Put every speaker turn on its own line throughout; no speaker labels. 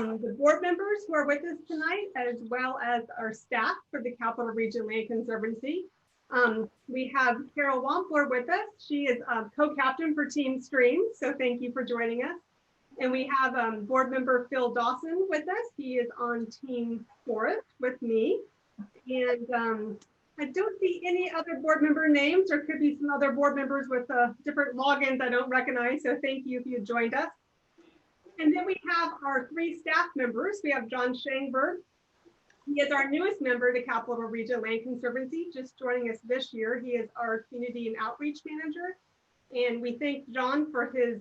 the board members who are with us tonight, as well as our staff for the Capital Region Land Conservancy. We have Carol Wampler with us. She is co-captain for Team Stream, so thank you for joining us. And we have board member Phil Dawson with us. He is on Team Forest with me. And I don't see any other board member names. There could be some other board members with different logins I don't recognize, so thank you if you joined us. And then we have our 3 staff members. We have John Shangberg. He is our newest member to Capital Region Land Conservancy, just joining us this year. He is our community and outreach manager. And we thank John for his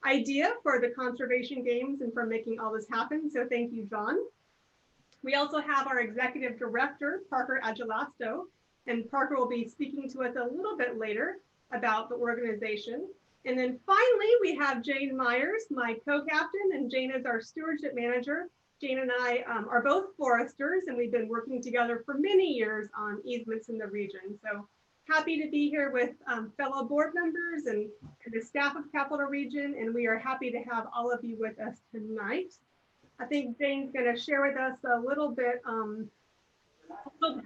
idea for the conservation games and for making all this happen. So thank you, John. We also have our executive director, Parker Agelasto, and Parker will be speaking to us a little bit later about the organization. And then finally, we have Jane Myers, my co-captain, and Jane is our stewardship manager. Jane and I are both foresters, and we've been working together for many years on easements in the region. So happy to be here with fellow board members and the staff of Capital Region, and we are happy to have all of you with us tonight. I think Jane's going to share with us a little bit of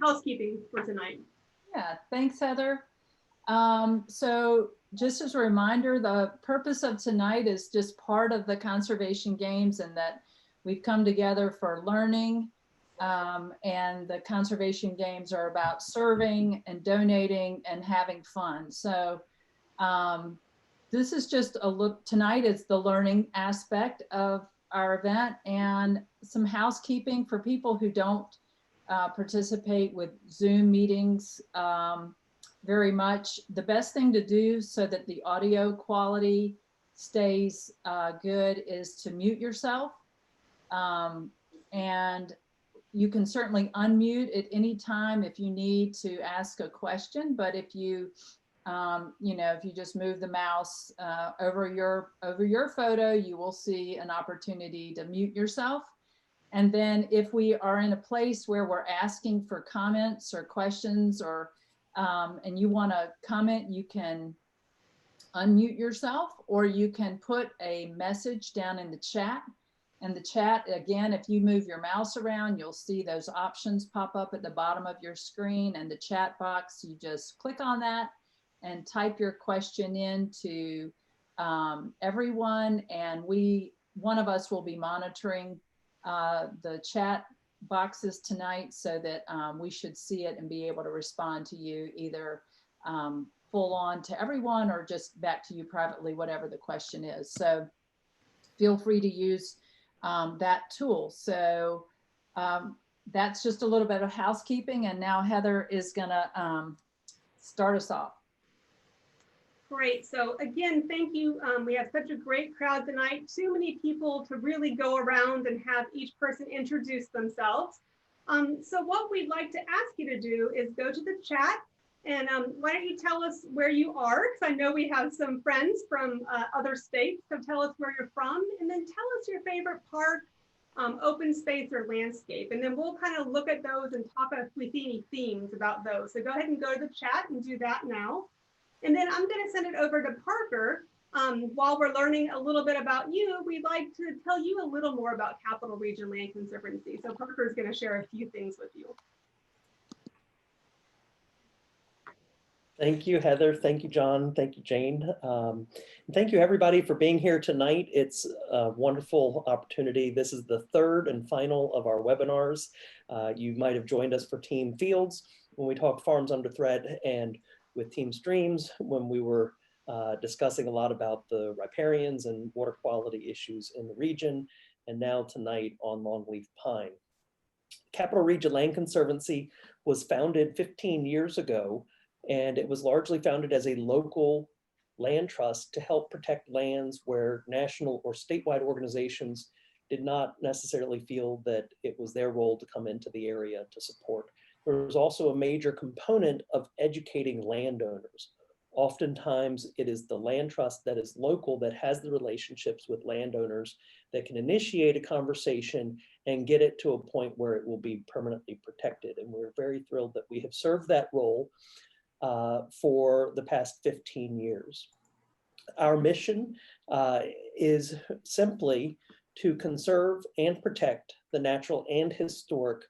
housekeeping for tonight.
Yeah, thanks, Heather. So just as a reminder, the purpose of tonight is just part of the conservation games, and that we've come together for learning, and the conservation games are about serving and donating and having fun. So this is just a look. Tonight is the learning aspect of our event, and some housekeeping for people who don't participate with Zoom meetings very much. The best thing to do so that the audio quality stays good is to mute yourself. And you can certainly unmute at any time if you need to ask a question, but if you if you just move the mouse over your photo, you will see an opportunity to mute yourself. And then if we are in a place where we're asking for comments or questions, or and you want to comment, you can unmute yourself, or you can put a message down in the chat. And the chat, again, if you move your mouse around, you'll see those options pop up at the bottom of your screen, and the chat box, you just click on that and type your question in to everyone. And one of us will be monitoring the chat boxes tonight, so that we should see it and be able to respond to you either full on to everyone or just back to you privately, whatever the question is. So feel free to use that tool. So that's just a little bit of housekeeping, and now Heather is gonna start us off.
Great. So again, thank you. We have such a great crowd tonight. Too many people to really go around and have each person introduce themselves. So what we'd like to ask you to do is go to the chat, and why don't you tell us where you are? Because I know we have some friends from other states. So tell us where you're from, and then tell us your favorite park, open space, or landscape. And then we'll kind of look at those and talk if we see any themes about those. So go ahead and go to the chat and do that now. And then I'm going to send it over to Parker. While we're learning a little bit about you, we'd like to tell you a little more about Capital Region Land Conservancy. So Parker is going to share a few things with you.
Thank you, Heather. Thank you, John. Thank you, Jane. And thank you, everybody, for being here tonight. It's a wonderful opportunity. This is the 3rd and final of our webinars. You might have joined us for Team Fields when we talked Farms Under Threat, and with Team Streams when we were discussing a lot about the riparians and water quality issues in the region, and now tonight on Longleaf Pine. Capital Region Land Conservancy was founded 15 years ago, and it was largely founded as a local land trust to help protect lands where national or statewide organizations did not necessarily feel that it was their role to come into the area to support. There was also a major component of educating landowners. Oftentimes, it is the land trust that is local that has the relationships with landowners that can initiate a conversation and get it to a point where it will be permanently protected. And we're very thrilled that we have served that role for the past 15 years. Our mission is simply to conserve and protect the natural and historic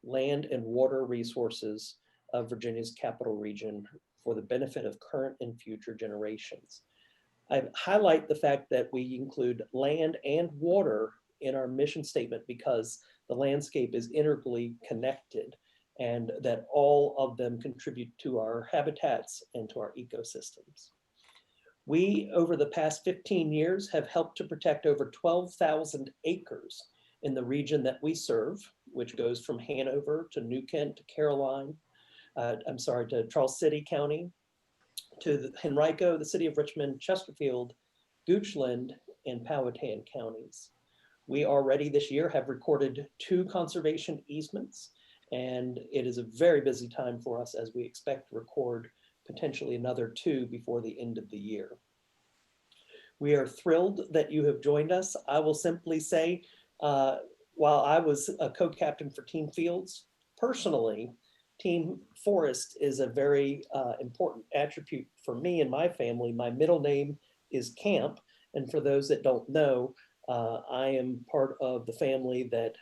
land and water resources of Virginia's Capital Region for the benefit of current and future generations. I highlight the fact that we include land and water in our mission statement because the landscape is integrally connected and that all of them contribute to our habitats and to our ecosystems. We, over the past 15 years, have helped to protect over 12,000 acres in the region that we serve, which goes from Hanover to New Kent to to Charles City County, to Henrico, the city of Richmond, Chesterfield, Goochland, and Powhatan counties. We already this year have recorded 2 conservation easements, and it is a very busy time for us as we expect to record potentially another 2 before the end of the year. We are thrilled that you have joined us. I will simply say, while I was a co-captain for Team Fields, personally, Team Forest is a very important attribute for me and my family. My middle name is Camp, and for those that don't know, I am part of the family that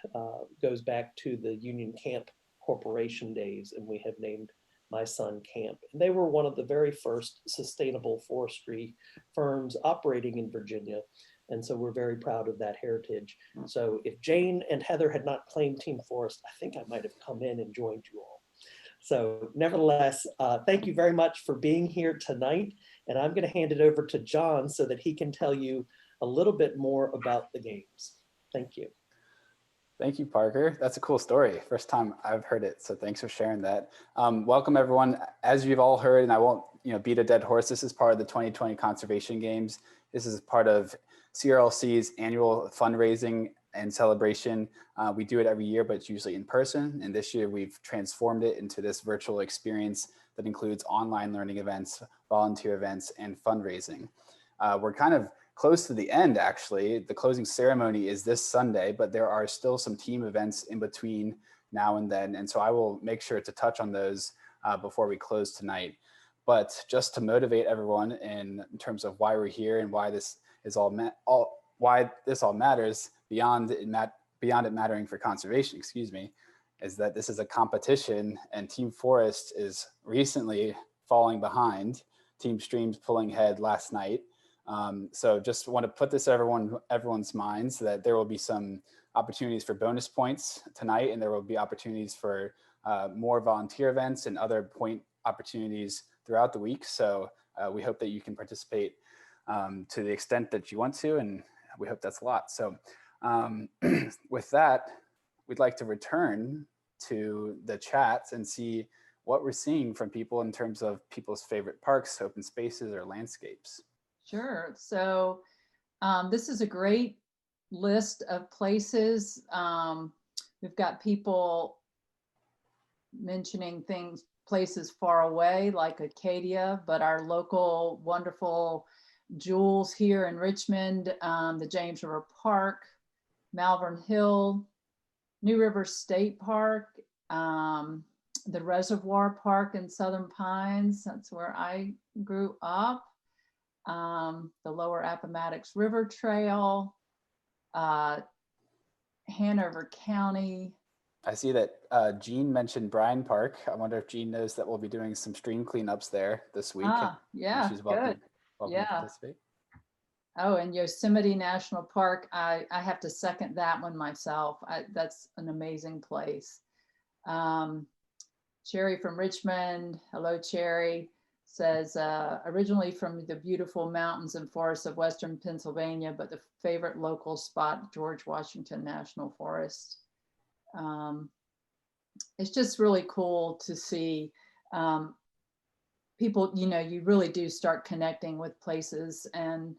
goes back to the Union Camp Corporation days, and we have named my son Camp. And they were one of the very first sustainable forestry firms operating in Virginia. And so we're very proud of that heritage. So if Jane and Heather had not claimed Team Forest, I think I might have come in and joined you all. So nevertheless, thank you very much for being here tonight. And I'm going to hand it over to John so that he can tell you a little bit more about the games. Thank you.
Thank you, Parker. That's a cool story. First time I've heard it, so thanks for sharing that. Welcome, everyone. As you've all heard, and I won't beat a dead horse, this is part of the 2020 Conservation Games. This is part of CRLC's annual fundraising and celebration. We do it every year, but it's usually in person. And this year we've transformed it into this virtual experience that includes online learning events, volunteer events, and fundraising. We're kind of close to the end, actually. The closing ceremony is this Sunday, but there are still some team events in between now and then. And so I will make sure to touch on those before we close tonight. But just to motivate everyone in terms of why we're here and why this is why this all matters beyond it mattering for conservation, is that this is a competition and Team Forest is recently falling behind. Team Stream's pulling ahead last night. So just want to put this in everyone's minds that there will be some opportunities for bonus points tonight, and there will be opportunities for more volunteer events and other point opportunities throughout the week. So we hope that you can participate to the extent that you want to, and we hope that's a lot. So with that, we'd like to return to the chats and see what we're seeing from people in terms of people's favorite parks, open spaces, or landscapes.
Sure. So this is a great list of places. We've got people mentioning places far away like Acadia, but our local wonderful jewels here in Richmond, the James River Park, Malvern Hill, New River State Park, the Reservoir Park in Southern Pines. That's where I grew up. The Lower Appomattox River Trail, Hanover County.
I see that Jean mentioned Bryan Park. I wonder if Jean knows that we'll be doing some stream cleanups there this week.
Yeah,
she's welcome,
good.
welcome to participate.
Oh, and Yosemite National Park. I have to second that one myself. That's an amazing place. Cherry from Richmond. Hello, Cherry. Says, originally from the beautiful mountains and forests of Western Pennsylvania, but the favorite local spot, George Washington National Forest. It's just really cool to see people, you really do start connecting with places, and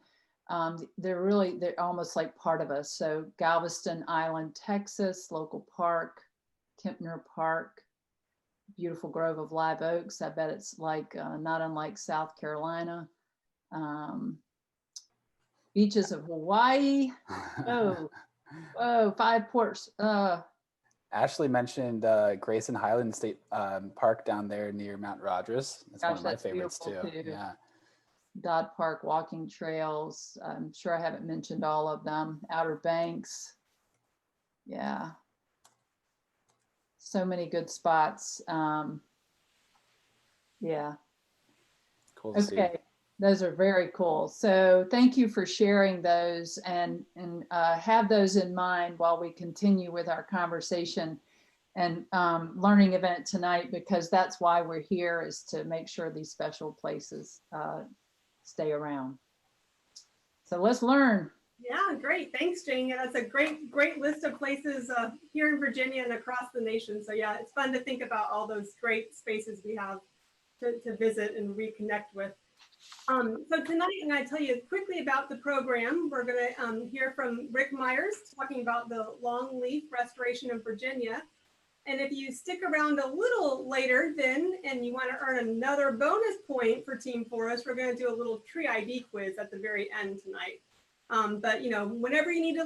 they're almost like part of us. So Galveston Island, Texas, local park, Kempner Park, beautiful grove of live oaks. I bet it's like not unlike South Carolina. Beaches of Hawaii. Whoa, 5 ports.
Ashley mentioned Grayson Highland State Park down there near Mount Rogers. That's one of my favorites too. Yeah.
Dodd Park walking trails. I'm sure I haven't mentioned all of them. Outer Banks. Yeah. So many good spots. Yeah.
Cool to see.
Okay. Those are very cool. So thank you for sharing those and have those in mind while we continue with our conversation and learning event tonight, because that's why we're here, is to make sure these special places stay around. So let's learn.
Yeah, great. Thanks, Jane. Yeah, that's a great list of places here in Virginia and across the nation. So yeah, it's fun to think about all those great spaces we have to visit and reconnect with. So tonight, I'm going to tell you quickly about the program. We're going to hear from Rick Myers talking about the Longleaf restoration in Virginia. And if you stick around a little later then, and you want to earn another bonus point for Team Forest, we're going to do a little tree ID quiz at the very end tonight. But you know, whenever you need to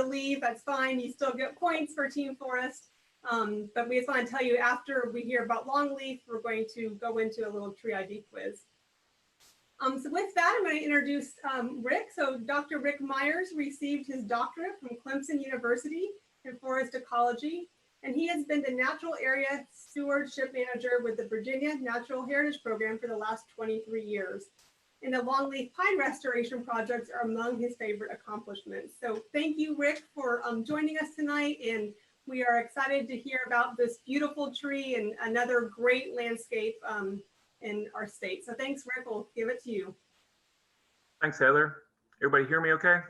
leave, that's fine. You still get points for Team Forest. But we just want to tell you, after we hear about Longleaf, we're going to go into a little tree ID quiz. So with that, I'm going to introduce Rick. So Dr. Rick Myers received his doctorate from Clemson University in forest ecology, and he has been the Natural Area Stewardship Manager with the Virginia Natural Heritage Program for the last 23 years. And the Longleaf Pine Restoration projects are among his favorite accomplishments. So thank you, Rick, for joining us tonight. And we are excited to hear about this beautiful tree and another great landscape in our state. So thanks, Rick. We'll give it to you.
Thanks, Heather. Everybody hear me okay?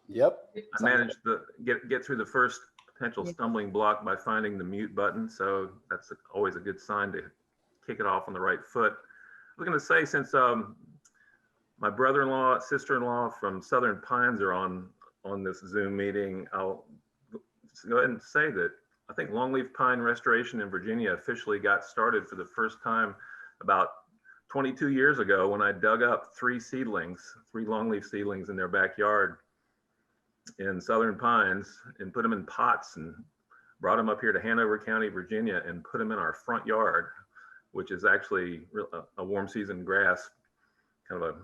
Yep.
I managed to get through the first potential stumbling block by finding the mute button. So that's always a good sign to kick it off on the right foot. I was going to say, since my brother-in-law, sister-in-law from Southern Pines are on this Zoom meeting, I'll go ahead and say that I think Longleaf Pine Restoration in Virginia officially got started for the first time about 22 years ago when I dug up three longleaf seedlings in their backyard in Southern Pines and put them in pots and brought them up here to Hanover County, Virginia, and put them in our front yard, which is actually a warm season grass, kind of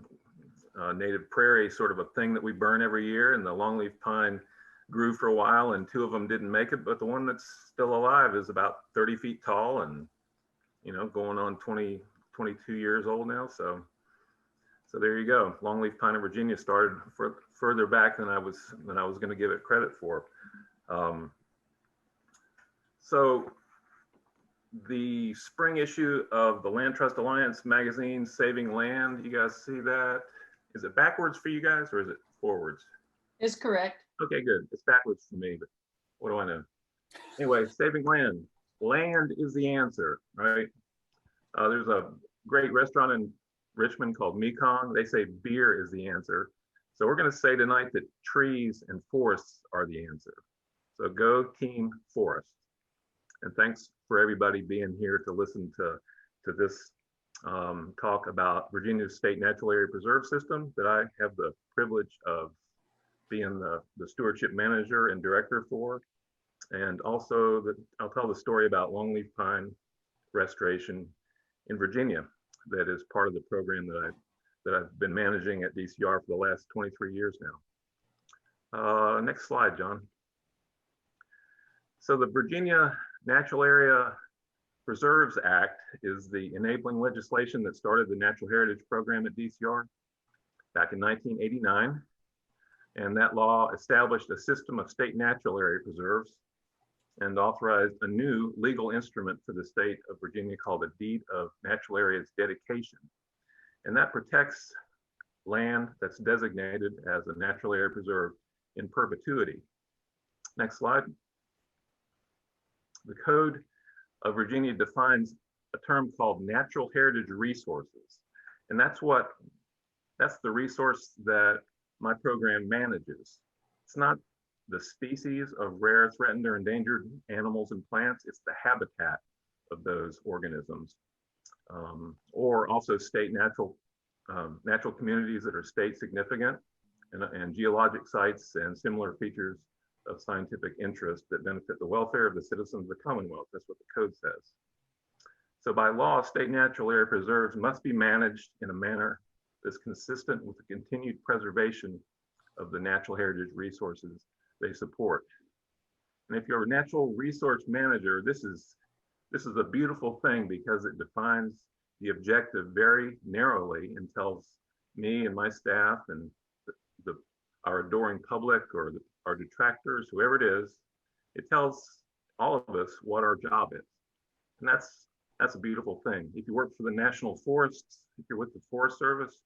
a native prairie sort of a thing that we burn every year. And the longleaf pine grew for a while and two of them didn't make it, but the one that's still alive is about 30 feet tall and, you know, going on 22 years old now. So there you go. Longleaf pine in Virginia started further back than I was going to give it credit for. So the spring issue of the Land Trust Alliance magazine, Saving Land, you guys see that? Is it backwards for you guys or is it forwards?
It's correct.
Okay, good. It's backwards for me, but what do I know? Anyway, Saving Land. Land is the answer, right? There's a great restaurant in Richmond called Mekong. They say beer is the answer. So we're going to say tonight that trees and forests are the answer. So go Team Forest. And thanks for everybody being here to listen to this talk about Virginia's State Natural Area Preserve System that I have the privilege of being the stewardship manager and director for. And also I'll tell the story about longleaf pine restoration in Virginia that is part of the program that I've been managing at DCR for the last 23 years now. Next slide, John. So the Virginia Natural Area Preserves Act is the enabling legislation that started the Natural Heritage Program at DCR back in 1989. And that law established a system of state natural area preserves and authorized a new legal instrument for the state of Virginia called a Deed of Natural Areas Dedication. And that protects land that's designated as a natural area preserve in perpetuity. Next slide. The Code of Virginia defines a term called natural heritage resources. And that's the resource that my program manages. It's not the species of rare, threatened, or endangered animals and plants, it's the habitat of those organisms. Or also state natural communities that are state significant and geologic sites and similar features of scientific interest that benefit the welfare of the citizens of the Commonwealth. That's what the code says. So by law, state natural area preserves must be managed in a manner that's consistent with the continued preservation of the natural heritage resources they support. And if you're a natural resource manager, this is a beautiful thing because it defines the objective very narrowly and tells me and my staff and our adoring public or our detractors, whoever it is, it tells all of us what our job is. And that's a beautiful thing. If you work for the National Forests, if you're with the Forest Service,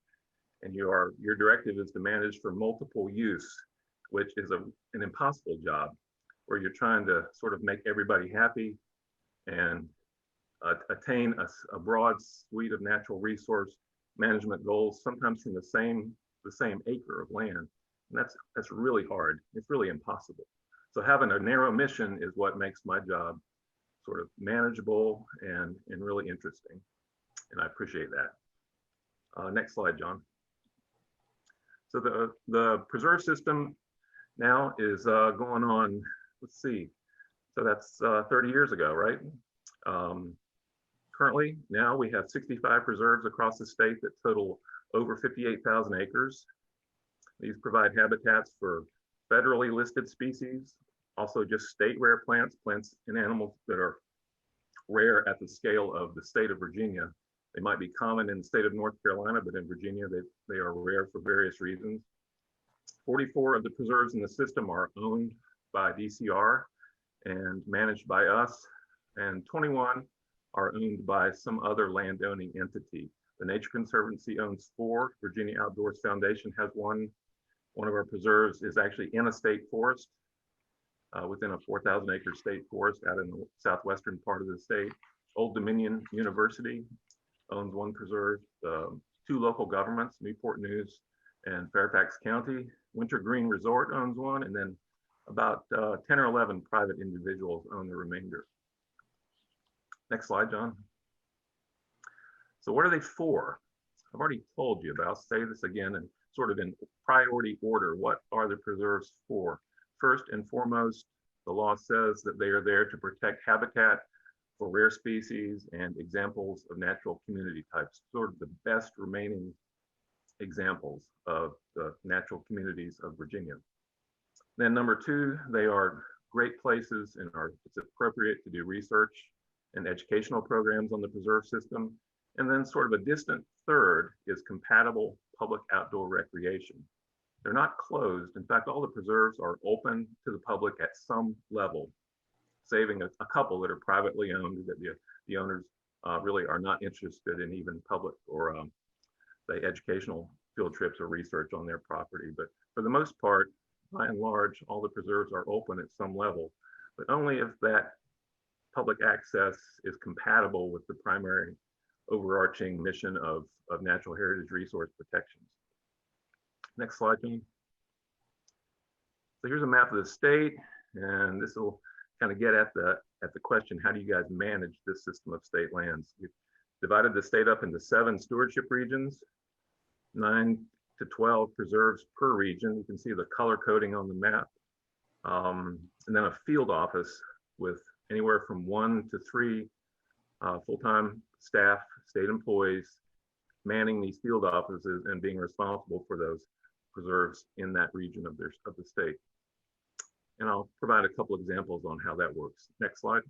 and your directive is to manage for multiple use, which is an impossible job, where you're trying to sort of make everybody happy and attain a broad suite of natural resource management goals, sometimes from the same acre of land. And that's really hard. It's really impossible. So having a narrow mission is what makes my job sort of manageable and really interesting. And I appreciate that. Next slide, John. So the preserve system now is going on, let's see, so that's 30 years ago, right? Currently, now we have 65 preserves across the state that total over 58,000 acres. These provide habitats for federally listed species, also just state rare plants and animals that are rare at the scale of the state of Virginia. They might be common in the state of North Carolina, but in Virginia, they are rare for various reasons. 44 of the preserves in the system are owned by DCR and managed by us, and 21 are owned by some other landowning entity. The Nature Conservancy owns 4. Virginia Outdoors Foundation has one. One of our preserves is actually in a state forest, within a 4,000 acre state forest out in the southwestern part of the state. Old Dominion University owns one preserve. 2 local governments, Newport News and Fairfax County. Winter Green Resort owns one, and then about 10 or 11 private individuals own the remainder. Next slide, John. So what are they for? I've already told you, but I'll say this again and sort of in priority order. What are the preserves for? First and foremost, the law says that they are there to protect habitat for rare species and examples of natural community types, sort of the best remaining examples of the natural communities of Virginia. Then number 2, they are great places and it's appropriate to do research and educational programs on the preserve system. And then sort of a distant third is compatible public outdoor recreation. They're not closed. In fact, all the preserves are open to the public at some level, saving a couple that are privately owned that the owners really are not interested in even public or say educational field trips or research on their property. But for the most part, by and large, all the preserves are open at some level, but only if that public access is compatible with the primary overarching mission of natural heritage resource protections. Next slide, John. So here's a map of the state, and this will kind of get at the question, how do you guys manage this system of state lands? We've divided the state up into 7 stewardship regions, 9 to 12 preserves per region. You can see the color coding on the map. And then a field office with anywhere from 1 to 3 full-time staff, state employees, manning these field offices and being responsible for those preserves in that region of the state. And I'll provide a couple examples on how that works. Next slide.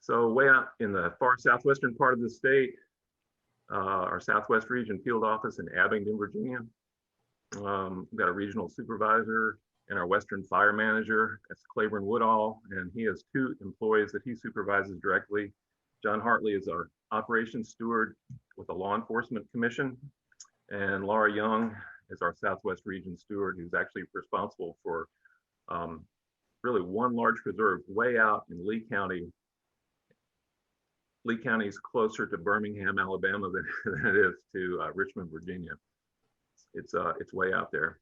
So way out in the far southwestern part of the state, our Southwest Region Field Office in Abingdon, Virginia. We've got a regional supervisor and our Western Fire Manager. That's Claiborne Woodall, and he has 2 employees that he supervises directly. John Hartley is our operations steward with the Law Enforcement Commission, and Laura Young is our Southwest Region steward, who's actually responsible for really one large preserve way out in Lee County. Lee County is closer to Birmingham, Alabama than it is to Richmond, Virginia. It's way out there.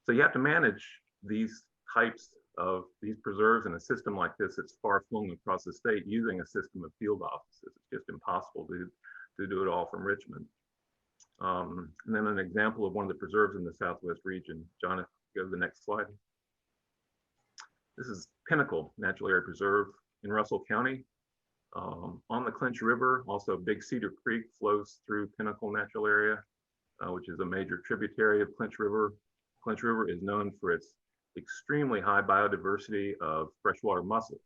So you have to manage these types of these preserves in a system like this that's far flung across the state using a system of field offices. It's just impossible to do it all from Richmond. And then an example of one of the preserves in the Southwest region. John, if you go to the next slide. This is Pinnacle Natural Area Preserve in Russell County. On the Clinch River, also Big Cedar Creek flows through Pinnacle Natural Area, which is a major tributary of Clinch River. Clinch River is known for its extremely high biodiversity of freshwater mussels.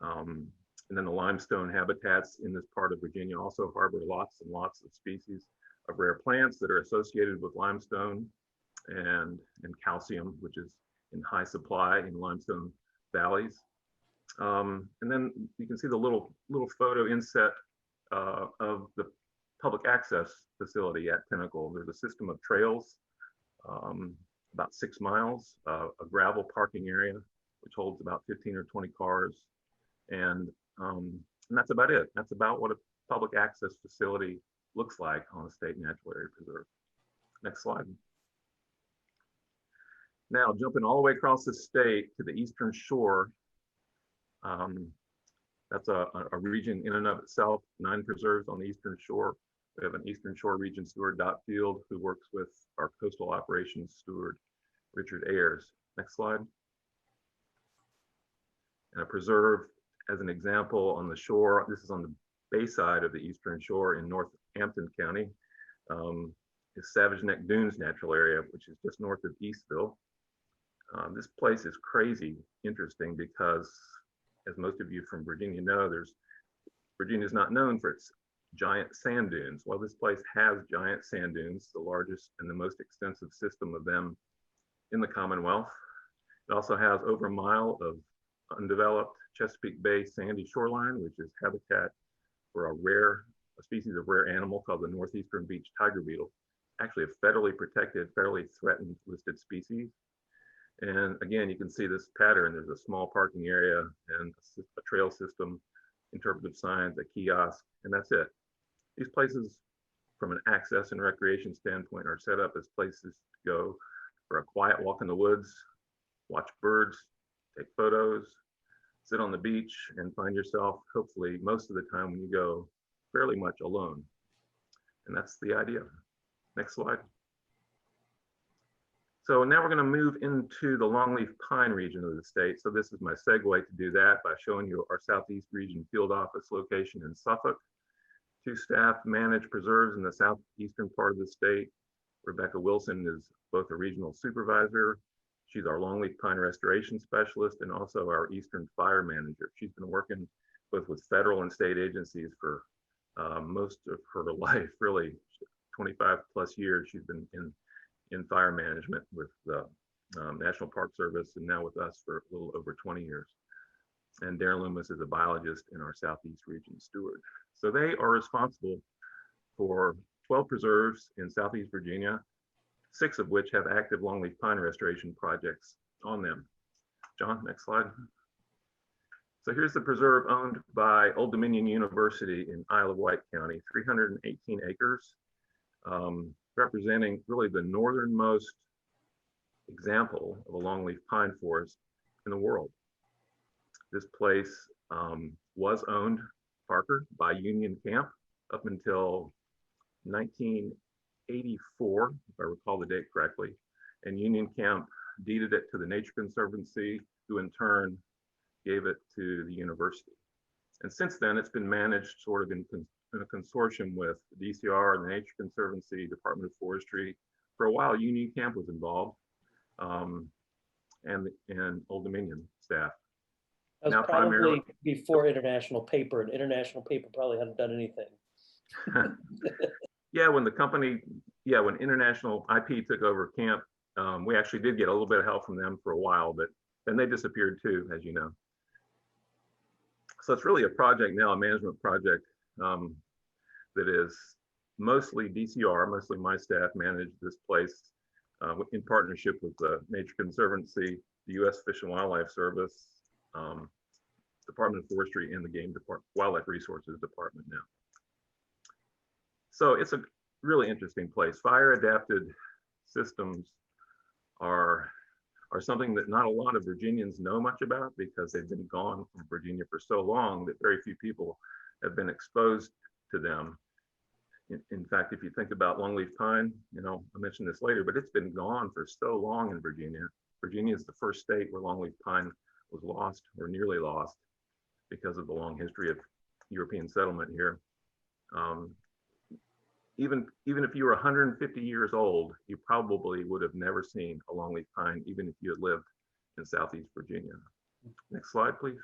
And then the limestone habitats in this part of Virginia also harbor lots and lots of species of rare plants that are associated with limestone and calcium, which is in high supply in limestone valleys. And then you can see the little photo inset of the public access facility at Pinnacle. There's a system of trails, about 6 miles, a gravel parking area, which holds about 15 or 20 cars. And that's about it. That's about what a public access facility looks like on a state natural area preserve. Next slide. Now, jumping all the way across the state to the eastern shore, that's a region in and of itself, 9 preserves on the eastern shore. We have an Eastern Shore Region Steward, Dot Field, who works with our coastal operations steward, Richard Ayers. Next slide. And a preserve, as an example, on the shore, this is on the bay side of the eastern shore in Northampton County, is Savage Neck Dunes Natural Area, which is just north of Eastville. This place is crazy interesting because, as most of you from Virginia know, Virginia is not known for its giant sand dunes. Well, this place has giant sand dunes, the largest and the most extensive system of them in the Commonwealth. It also has over a mile of undeveloped Chesapeake Bay sandy shoreline, which is habitat for a species of rare animal called the northeastern beach tiger beetle, actually a federally protected, federally threatened listed species. And again, you can see this pattern. There's a small parking area and a trail system, interpretive signs, a kiosk, and that's it. These places, from an access and recreation standpoint, are set up as places to go for a quiet walk in the woods, watch birds, take photos, sit on the beach, and find yourself, hopefully, most of the time when you go, fairly much alone. And that's the idea. Next slide. So now we're going to move into the Longleaf Pine region of the state. So this is my segue to do that by showing you our Southeast Region Field Office location in Suffolk. 2 staff manage preserves in the southeastern part of the state. Rebecca Wilson is both a regional supervisor. She's our Longleaf Pine Restoration Specialist and also our Eastern Fire Manager. She's been working both with federal and state agencies for most of her life, really 25 plus years. She's been in fire management with the National Park Service and now with us for a little over 20 years. And Darren Loomis is a biologist in our Southeast Region Steward. So they are responsible for 12 preserves in Southeast Virginia, 6 of which have active longleaf pine restoration projects on them. John, next slide. So here's the preserve owned by Old Dominion University in Isle of Wight County, 318 acres, representing really the northernmost example of a longleaf pine forest in the world. This place was owned, Parker, by Union Camp up until 1984, if I recall the date correctly, and Union Camp deeded it to the Nature Conservancy, who in turn gave it to the university. And since then, it's been managed sort of in a consortium with the DCR and the Nature Conservancy, Department of Forestry. For a while, Union Camp was involved, and Old Dominion staff.
That was
Now
probably
primarily
before International Paper, and International Paper probably hadn't done anything.
Yeah, when International IP took over camp, we actually did get a little bit of help from them for a while, but then they disappeared too, as you know. So it's really a project now, a management project that is mostly DCR, mostly my staff manage this place in partnership with the Nature Conservancy, the U.S. Fish and Wildlife Service, Department of Forestry, and the Game Department, Wildlife Resources Department now. So it's a really interesting place. Fire adapted systems are something that not a lot of Virginians know much about because they've been gone from Virginia for so long that very few people have been exposed to them. In fact, if you think about longleaf pine, I'll mention this later, but it's been gone for so long in Virginia. Virginia is the first state where longleaf pine was lost or nearly lost because of the long history of European settlement here. Even if you were 150 years old, you probably would have never seen a longleaf pine, even if you had lived in Southeast Virginia. Next slide, please.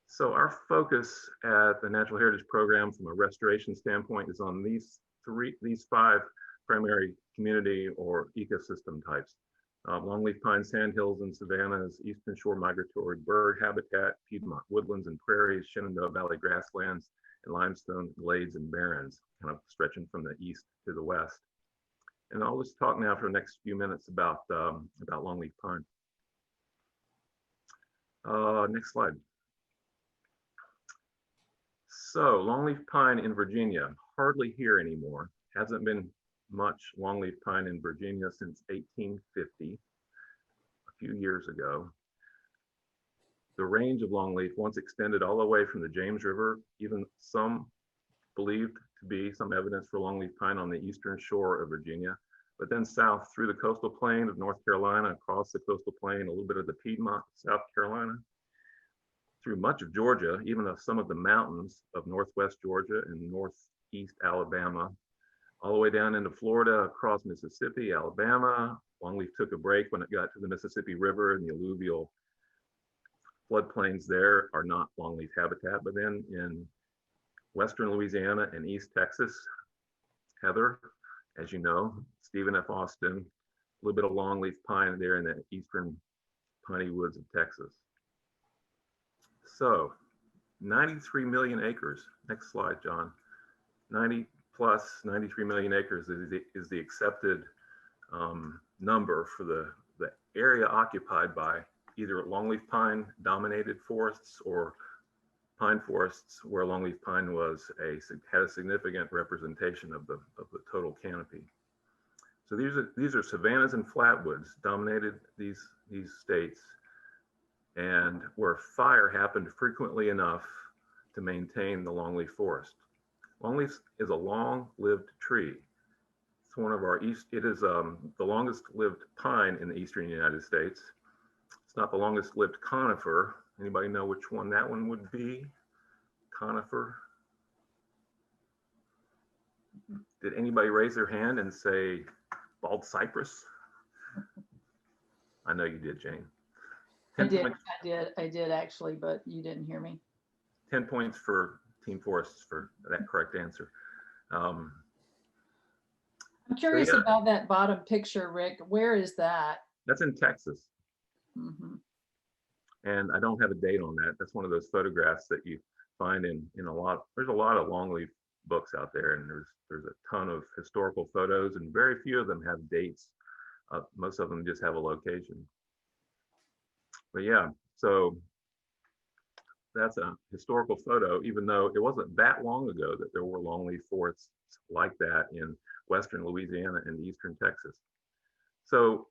So our focus at the Natural Heritage Program from a restoration standpoint is on these 5 primary community or ecosystem types. Longleaf pine sandhills and savannas, eastern shore migratory bird habitat, Piedmont woodlands and prairies, Shenandoah Valley grasslands, and limestone glades and barrens, kind of stretching from the east to the west. And I'll just talk now for the next few minutes about longleaf pine. Next slide. So longleaf pine in Virginia, hardly here anymore. Hasn't been much longleaf pine in Virginia since 1850, a few years ago. The range of longleaf once extended all the way from the James River, even some believed to be some evidence for longleaf pine on the eastern shore of Virginia, but then south through the coastal plain of North Carolina, across the coastal plain, a little bit of the Piedmont, South Carolina, through much of Georgia, even some of the mountains of northwest Georgia and northeast Alabama, all the way down into Florida, across Mississippi, Alabama. Longleaf took a break when it got to the Mississippi River, and the alluvial floodplains there are not longleaf habitat. But then in western Louisiana and East Texas, heather, as you know, Stephen F. Austin, a little bit of longleaf pine there in the eastern piney woods of Texas. So 93 million acres. Next slide, John. 93 million acres is the accepted number for the area occupied by either longleaf pine dominated forests or pine forests where longleaf pine had a significant representation of the total canopy. So these are savannas and flatwoods dominated these states, and where fire happened frequently enough to maintain the longleaf forest. Longleaf is a long-lived tree. It's one of it is the longest lived pine in the eastern United States. It's not the longest lived conifer. Anybody know which one that one would be? Conifer? Did anybody raise their hand and say bald cypress? I know you did, Jane.
I did actually, but you didn't hear me.
10 points for Team Forests for that correct answer.
I'm curious about that bottom picture, Rick. Where is that?
That's in Texas.
Mm-hmm.
And I don't have a date on that. That's one of those photographs that you find in there's a lot of longleaf books out there, and there's a ton of historical photos, and very few of them have dates. Most of them just have a location. But yeah, so that's a historical photo, even though it wasn't that long ago that there were longleaf forests like that in western Louisiana and eastern Texas. So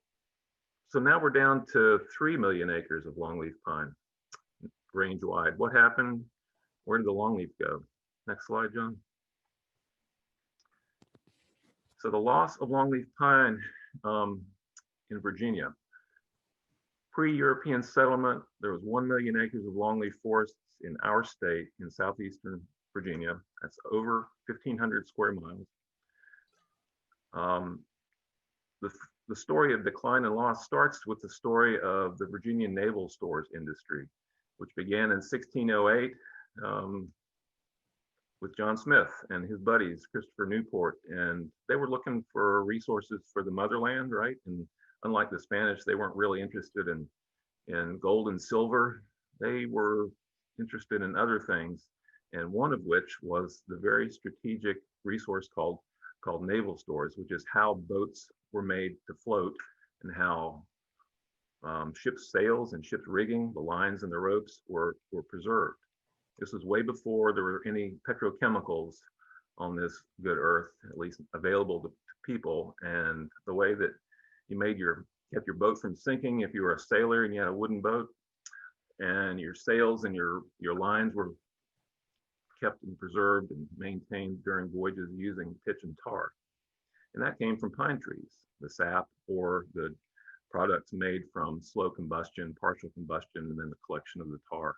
now we're down to 3 million acres of longleaf pine range wide. What happened? Where did the longleaf go? Next slide, John. So the loss of longleaf pine in Virginia. Pre-European settlement, there was 1 million acres of longleaf forests in our state in southeastern Virginia. That's over 1,500 square miles. The story of decline and loss starts with the story of the Virginia naval stores industry, which began in 1608 with John Smith and his buddies, Christopher Newport, and they were looking for resources for the motherland, right? And unlike the Spanish, they weren't really interested in gold and silver. They were interested in other things, and one of which was the very strategic resource called naval stores, which is how boats were made to float and how ships' sails and ships' rigging, the lines and the ropes were preserved. This was way before there were any petrochemicals on this good earth, at least available to people. And the way that you kept your boat from sinking if you were a sailor and you had a wooden boat, and your sails and your lines were kept and preserved and maintained during voyages using pitch and tar. And that came from pine trees, the sap or the products made from slow combustion, partial combustion, and then the collection of the tar.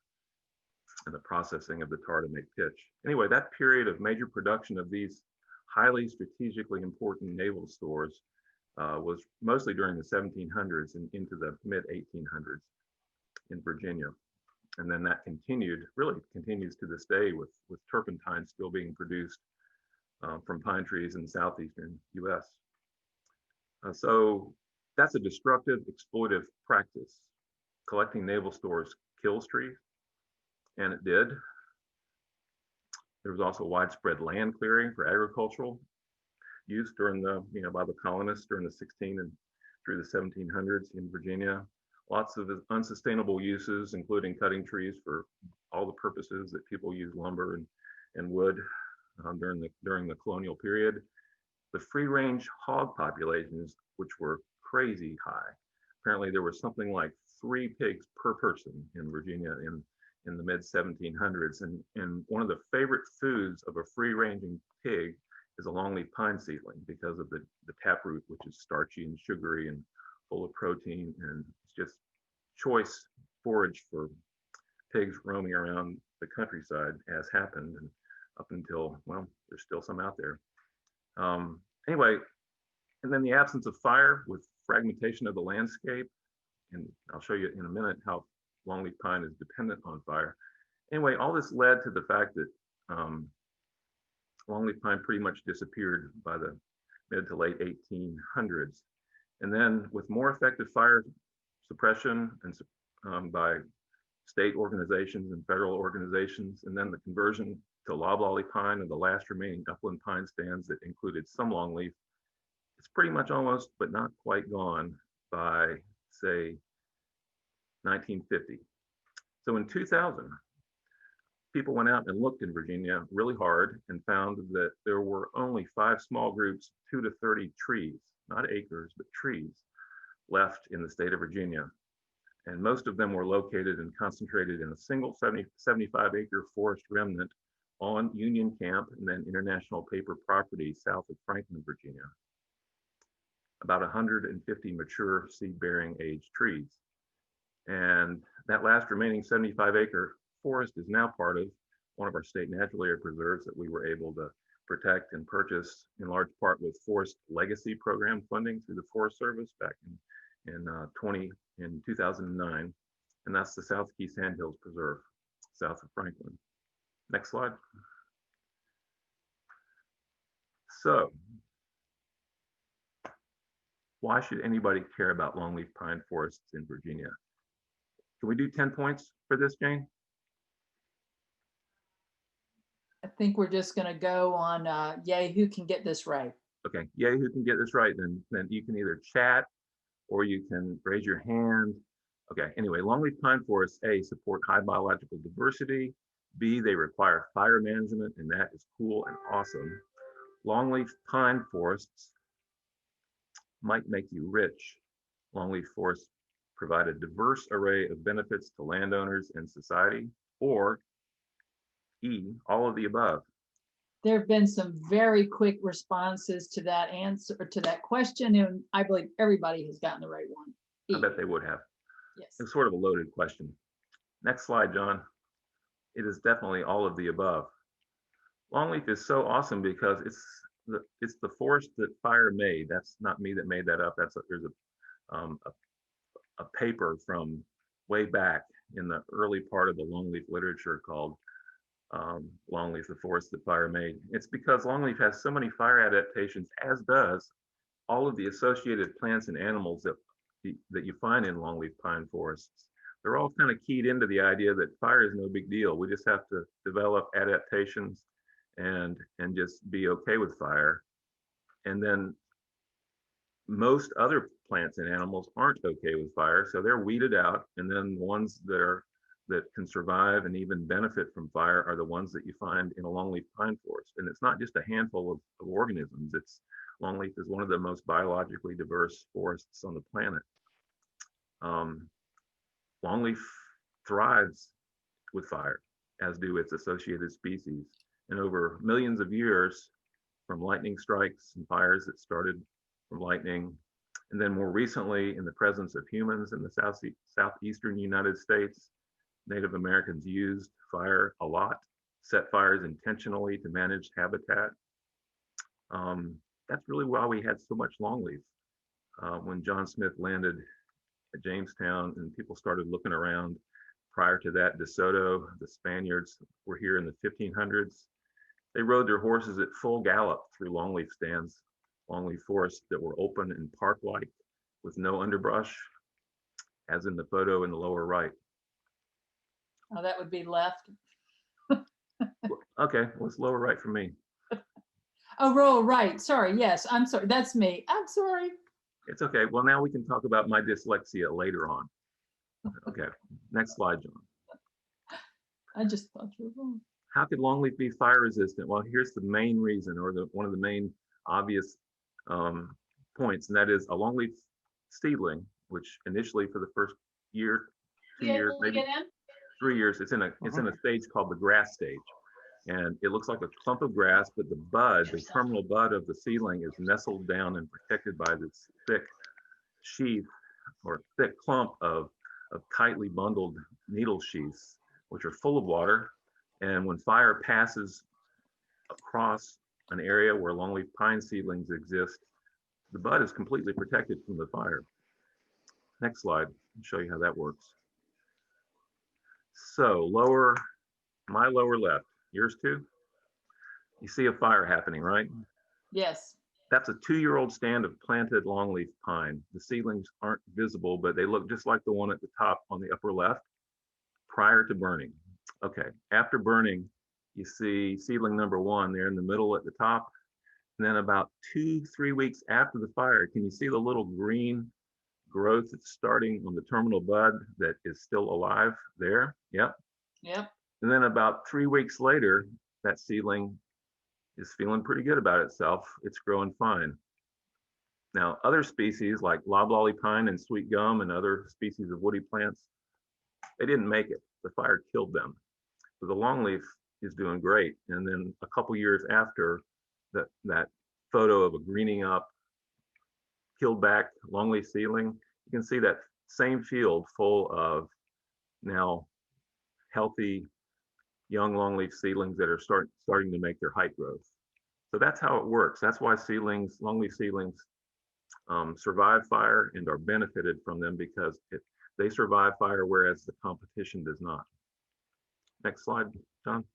and the processing of the tar to make pitch. Anyway, that period of major production of these highly strategically important naval stores was mostly during the 1700s and into the mid 1800s in Virginia. And then that really continues to this day with turpentine still being produced from pine trees in the southeastern US. So that's a destructive, exploitive practice. Collecting naval stores kills trees, and it did. There was also widespread land clearing for agricultural use during by the colonists during the 16 and through the 1700s in Virginia. Lots of unsustainable uses, including cutting trees for all the purposes that people use lumber and wood during the colonial period. The free-range hog populations, which were crazy high. Apparently, there was something like 3 pigs per person in Virginia in the mid 1700s. And one of the favorite foods of a free-ranging pig is a longleaf pine seedling because of the taproot, which is starchy and sugary and full of protein, and it's just choice forage for pigs roaming around the countryside, as happened, and up until, well, there's still some out there. Anyway, and then the absence of fire with fragmentation of the landscape, and I'll show you in a minute how longleaf pine is dependent on fire. Anyway, all this led to the fact that longleaf pine pretty much disappeared by the mid to late 1800s. And then with more effective fire suppression and by state organizations and federal organizations, and then the conversion to loblolly pine and the last remaining upland pine stands that included some longleaf, it's pretty much almost, but not quite gone by, say, 1950. So in 2000, people went out and looked in Virginia really hard and found that there were only 5 small groups, 2 to 30 trees, not acres, but trees, left in the state of Virginia. And most of them were located and concentrated in a single 75-acre forest remnant on Union Camp and then International Paper property south of Franklin, Virginia. About 150 mature seed-bearing age trees. And that last remaining 75-acre forest is now part of one of our state natural area preserves that we were able to protect and purchase in large part with Forest Legacy Program funding through the Forest Service back in 2009. And that's the South Key Sandhills Preserve, south of Franklin. Next slide. So, why should anybody care about longleaf pine forests in Virginia? Can we do 10 points for this, Jane?
I think we're just going to go on yay, who can get this right?
Okay, yay, who can get this right? Then you can either chat or you can raise your hand. Okay, anyway, longleaf pine forests, A, support high biological diversity. B, they require fire management, and that is cool and awesome. Longleaf pine forests might make you rich. Longleaf forests provide a diverse array of benefits to landowners and society. Or E, all of the above.
There have been some very quick responses to that answer, to that question, and I believe everybody has gotten the right one. E.
I bet they would have.
Yes.
It's sort of a loaded question. Next slide, John. It is definitely all of the above. Longleaf is so awesome because it's the forest that fire made. That's not me that made that up. There's a paper from way back in the early part of the longleaf literature called Longleaf, the forest that fire made. It's because longleaf has so many fire adaptations, as does all of the associated plants and animals that you find in longleaf pine forests. They're all kind of keyed into the idea that fire is no big deal. We just have to develop adaptations and just be okay with fire. And then most other plants and animals aren't okay with fire, so they're weeded out. And then the ones that can survive and even benefit from fire are the ones that you find in a longleaf pine forest. And it's not just a handful of organisms. Longleaf is one of the most biologically diverse forests on the planet. Longleaf thrives with fire, as do its associated species. And over millions of years, from lightning strikes and fires that started from lightning, and then more recently in the presence of humans in the southeastern United States, Native Americans used fire a lot, set fires intentionally to manage habitat. That's really why we had so much longleaf. When John Smith landed at Jamestown and people started looking around, prior to that, DeSoto, the Spaniards were here in the 1500s. They rode their horses at full gallop through longleaf stands, longleaf forests that were open and park-like with no underbrush, as in the photo in the lower right.
Oh, that would be left.
Okay, well, it's lower right for me.
Oh, roll right. Sorry. Yes, I'm sorry. That's me. I'm sorry.
It's okay. Well, now we can talk about my dyslexia later on. Okay, next slide, John.
I just thought you were wrong.
How could longleaf be fire resistant? Well, here's the main reason, or one of the main obvious points, and that is a longleaf seedling, which initially for the first year, 2 years, maybe 3 years, it's in a stage called the grass stage. And it looks like a clump of grass, but the bud, the terminal bud of the seedling is nestled down and protected by this thick sheath or thick clump of tightly bundled needle sheaths, which are full of water. And when fire passes across an area where longleaf pine seedlings exist, the bud is completely protected from the fire. Next slide, I'll show you how that works. So my lower left, yours too? You see a fire happening, right?
Yes.
That's a 2-year-old stand of planted longleaf pine. The seedlings aren't visible, but they look just like the one at the top on the upper left prior to burning. Okay, after burning, you see seedling number 1 there in the middle at the top. And then about 2-3 weeks after the fire, can you see the little green growth that's starting on the terminal bud that is still alive there? Yep.
Yep.
And then about 3 weeks later, that seedling is feeling pretty good about itself. It's growing fine. Now, other species like loblolly pine and sweet gum and other species of woody plants, they didn't make it. The fire killed them. So the longleaf is doing great. And then a couple years after that photo of a greening up, killed back longleaf seedling, you can see that same field full of now healthy young longleaf seedlings that are starting to make their height growth. So that's how it works. That's why longleaf seedlings survive fire and are benefited from them, because they survive fire, whereas the competition does not. Next slide, John.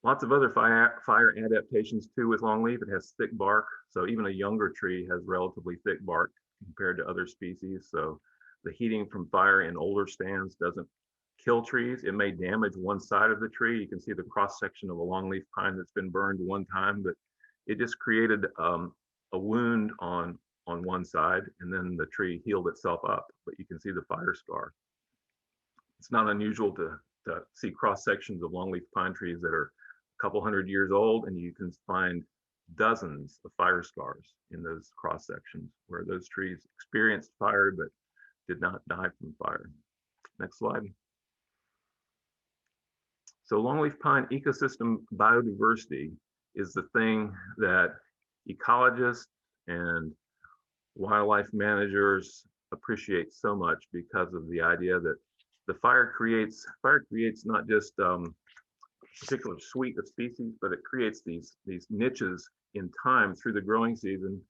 Lots of other fire adaptations too with longleaf. It has thick bark, so even a younger tree has relatively thick bark compared to other species. So the heating from fire in older stands doesn't kill trees. It may damage one side of the tree. You can see the cross section of a longleaf pine that's been burned one time, but it just created a wound on one side, and then the tree healed itself up, but you can see the fire scar. It's not unusual to see cross sections of longleaf pine trees that are a couple hundred years old, and you can find dozens of fire scars in those cross sections where those trees experienced fire but did not die from fire. Next slide. So longleaf pine ecosystem biodiversity is the thing that ecologists and wildlife managers appreciate so much, because of the idea that the fire creates not just a particular suite of species, but it creates these niches in time through the growing season.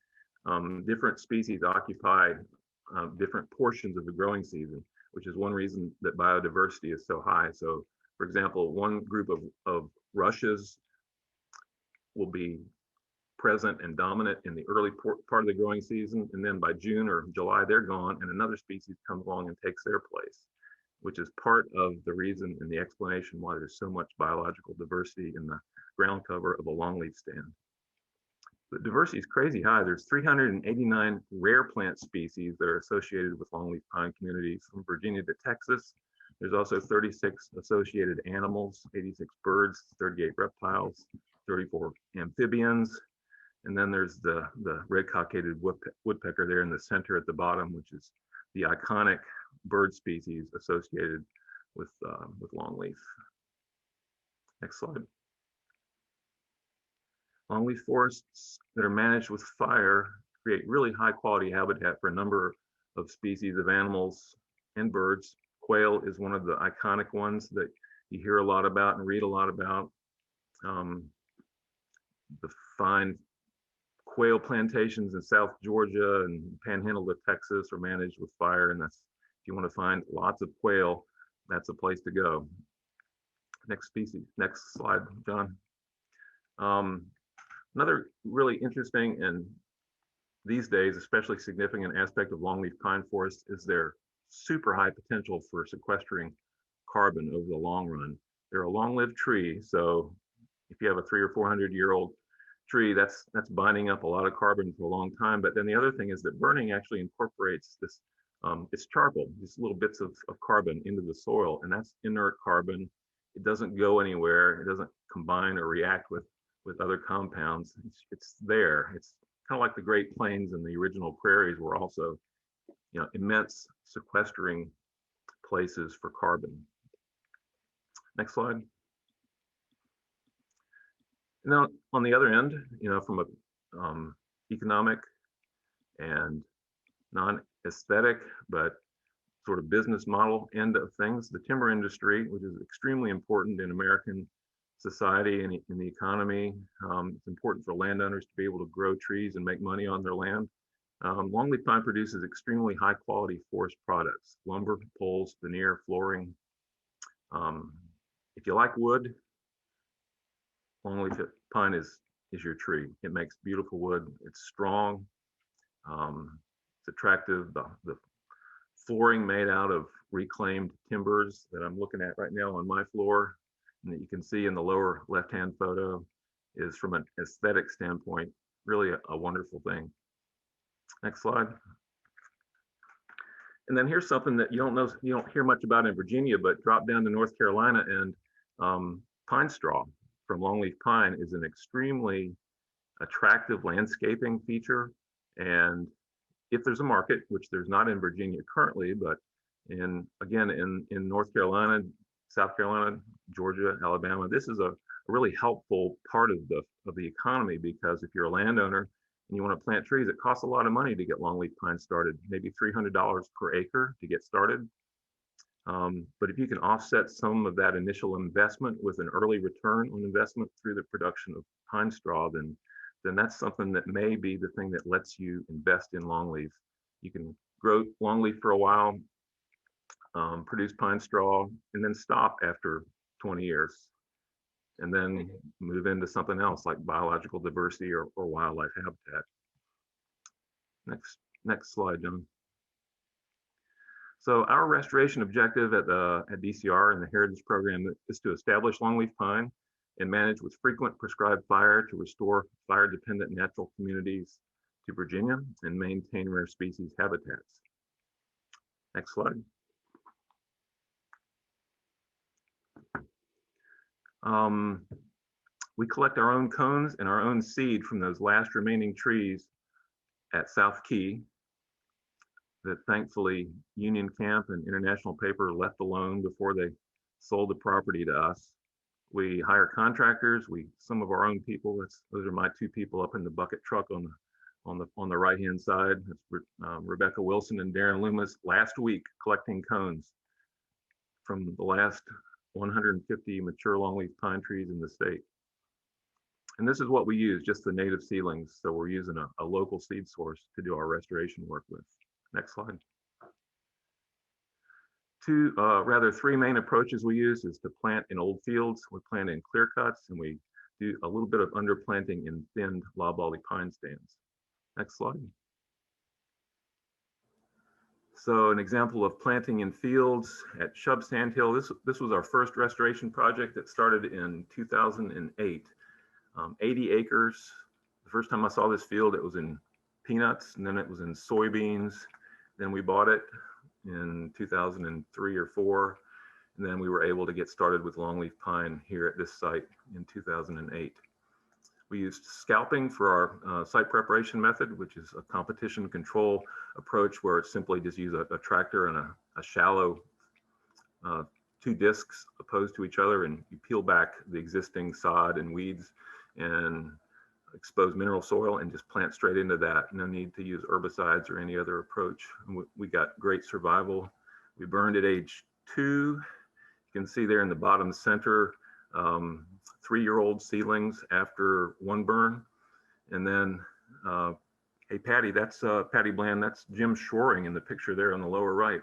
Different species occupy different portions of the growing season, which is one reason that biodiversity is so high. So for example, one group of rushes will be present and dominant in the early part of the growing season, and then by June or July they're gone, and another species comes along and takes their place, which is part of the reason and the explanation why there's so much biological diversity in the ground cover of a longleaf stand. The diversity is crazy high. There's 389 rare plant species that are associated with longleaf pine communities from Virginia to Texas. There's also 36 associated animals, 86 birds, 38 reptiles, 34 amphibians. And then there's the red-cockaded woodpecker there in the center at the bottom, which is the iconic bird species associated with longleaf. Next slide. Longleaf forests that are managed with fire create really high quality habitat for a number of species of animals and birds. Quail is one of the iconic ones that you hear a lot about and read a lot about. The fine quail plantations in South Georgia and Panhandle of Texas are managed with fire, and that's, if you want to find lots of quail, that's a place to go. Next species, next slide, John. Another really interesting and these days especially significant aspect of longleaf pine forests is their super high potential for sequestering carbon over the long run. They're a long-lived tree, so if you have a 300 or 400-year-old tree, that's binding up a lot of carbon for a long time. But then the other thing is that burning actually incorporates this, it's charcoal, these little bits of carbon into the soil, and that's inert carbon. It doesn't go anywhere. It doesn't combine or react with other compounds. It's there. It's kind of like the Great Plains and the original prairies were also, immense sequestering places for carbon. Next slide. Now, on the other end, from a economic and non-aesthetic, but sort of business model end of things, the timber industry, which is extremely important in American society and in the economy. It's important for landowners to be able to grow trees and make money on their land. Longleaf pine produces extremely high quality forest products: lumber, poles, veneer, flooring. If you like wood, longleaf pine is your tree. It makes beautiful wood. It's strong. It's attractive. The flooring made out of reclaimed timbers that I'm looking at right now on my floor, and that you can see in the lower left-hand photo, is, from an aesthetic standpoint, really a wonderful thing. Next slide. And then here's something that you don't hear much about in Virginia, but drop down to North Carolina, and pine straw from longleaf pine is an extremely attractive landscaping feature. And if there's a market, which there's not in Virginia currently, but in North Carolina, South Carolina, Georgia, Alabama, this is a really helpful part of the economy, because if you're a landowner and you want to plant trees, it costs a lot of money to get longleaf pine started, maybe $300 per acre to get started. But if you can offset some of that initial investment with an early return on investment through the production of pine straw, then that's something that may be the thing that lets you invest in longleaf. You can grow longleaf for a while, produce pine straw, and then stop after 20 years, and then move into something else like biological diversity or wildlife habitat. Next slide, John. So our restoration objective at DCR and the Heritage Program is to establish longleaf pine and manage with frequent prescribed fire to restore fire-dependent natural communities to Virginia and maintain rare species habitats. Next slide. We collect our own cones and our own seed from those last remaining trees at South Key that thankfully Union Camp and International Paper left alone before they sold the property to us. We hire contractors, some of our own people. Those are my two people up in the bucket truck on the right-hand side. That's Rebecca Wilson and Darren Loomis, last week collecting cones from the last 150 mature longleaf pine trees in the state. And this is what we use, just the native seedlings. So we're using a local seed source to do our restoration work with. Next slide. Three main approaches we use is to plant in old fields. We plant in clear cuts, and we do a little bit of underplanting in thinned loblolly pine stands. Next slide. So an example of planting in fields at Shub Sandhill. This was our first restoration project that started in 2008. 80 acres. The first time I saw this field, it was in peanuts, and then it was in soybeans. Then we bought it in 2003 or 4, and then we were able to get started with longleaf pine here at this site in 2008. We used scalping for our site preparation method, which is a competition control approach where it's simply just use a tractor and a shallow 2 discs opposed to each other, and you peel back the existing sod and weeds and expose mineral soil and just plant straight into that. No need to use herbicides or any other approach. We got great survival. We burned at age 2. You can see there in the bottom center, 3-year-old seedlings after one burn. And then, hey, Patty, that's Patty Bland. That's Jim Shoring in the picture there on the lower right.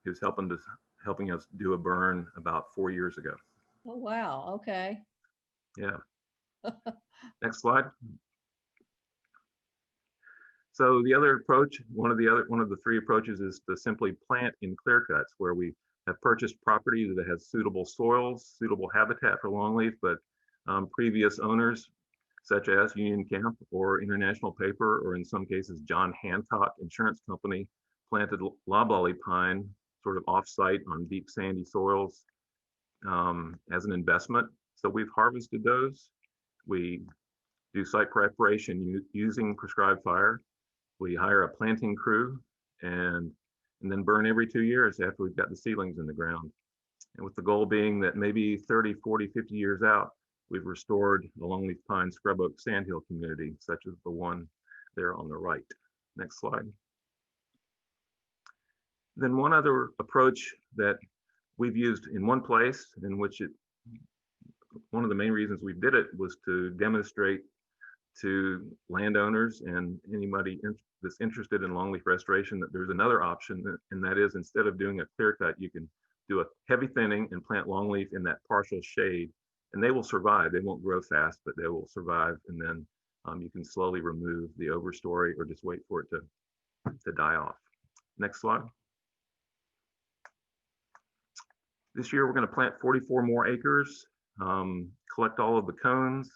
He was helping us do a burn about 4 years ago.
Oh, wow. Okay.
Yeah. Next slide. So the other approach, one of the 3 approaches is to simply plant in clear cuts, where we have purchased property that has suitable soils, suitable habitat for longleaf, but previous owners, such as Union Camp or International Paper, or in some cases, John Hancock Insurance Company, planted loblolly pine sort of off-site on deep sandy soils as an investment. So we've harvested those. We do site preparation using prescribed fire. We hire a planting crew and then burn every 2 years after we've got the seedlings in the ground. And with the goal being that maybe 30, 40, 50 years out, we've restored the longleaf pine scrub oak sandhill community, such as the one there on the right. Next slide. Then one other approach that we've used in one place, in which one of the main reasons we did it was to demonstrate to landowners and anybody that's interested in longleaf restoration that there's another option, and that is, instead of doing a clear cut, you can do a heavy thinning and plant longleaf in that partial shade, and they will survive. They won't grow fast, but they will survive, and then you can slowly remove the overstory or just wait for it to die off. Next slide. This year, we're going to plant 44 more acres, collect all of the cones.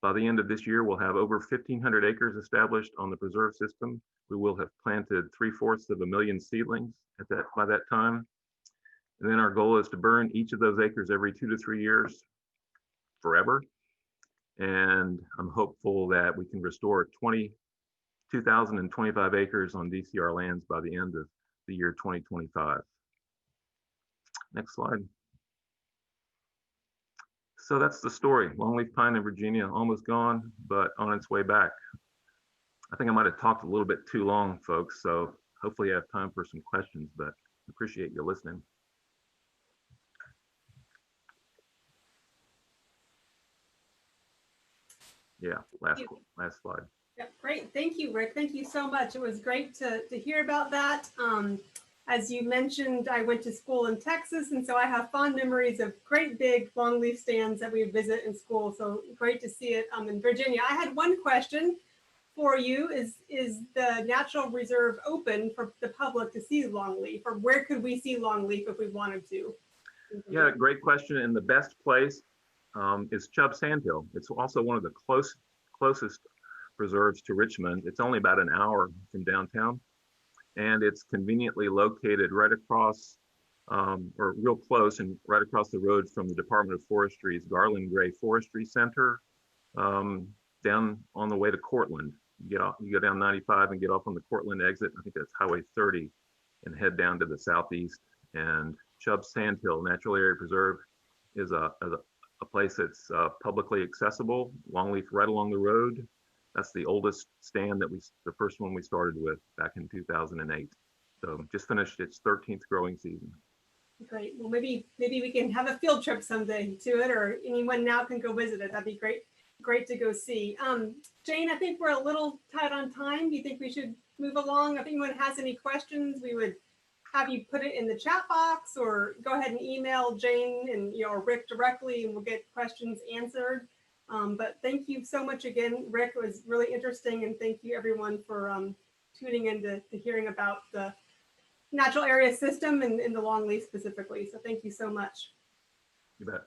By the end of this year, we'll have over 1,500 acres established on the preserve system. We will have planted 3/4 of a million seedlings by that time. And then our goal is to burn each of those acres every 2 to 3 years forever. And I'm hopeful that we can restore 2,025 acres on DCR lands by the end of the year 2025. Next slide. So that's the story. Longleaf pine in Virginia, almost gone, but on its way back. I think I might have talked a little bit too long, folks, so hopefully I have time for some questions, but appreciate you listening. Yeah, last slide.
Yeah, great. Thank you, Rick. Thank you so much. It was great to hear about that. As you mentioned, I went to school in Texas, and so I have fond memories of great big longleaf stands that we visit in school. So great to see it in Virginia. I had one question for you. Is the Natural Reserve open for the public to see longleaf, or where could we see longleaf if we wanted to?
Yeah, great question. And the best place is Chubb Sandhill. It's also one of the closest preserves to Richmond. It's only about an hour from downtown. And it's conveniently located right across, or real close and right across the road from the Department of Forestry's Garland Gray Forestry Center, down on the way to Cortland. You go down 95 and get off on the Cortland exit. I think that's Highway 30, and head down to the southeast. And Chubb Sandhill Natural Area Preserve is a place that's publicly accessible. Longleaf right along the road. That's the oldest stand the first one we started with back in 2008. So just finished its 13th growing season.
Great. Well, maybe we can have a field trip someday to it, or anyone now can go visit it. That'd be great to go see. Jane, I think we're a little tight on time. Do you think we should move along? If anyone has any questions, we would have you put it in the chat box, or go ahead and email Jane and or Rick directly, and we'll get questions answered. But thank you so much again, Rick. It was really interesting, and thank you everyone for tuning in to hearing about the natural area system and the longleaf specifically. So thank you so much.
You bet.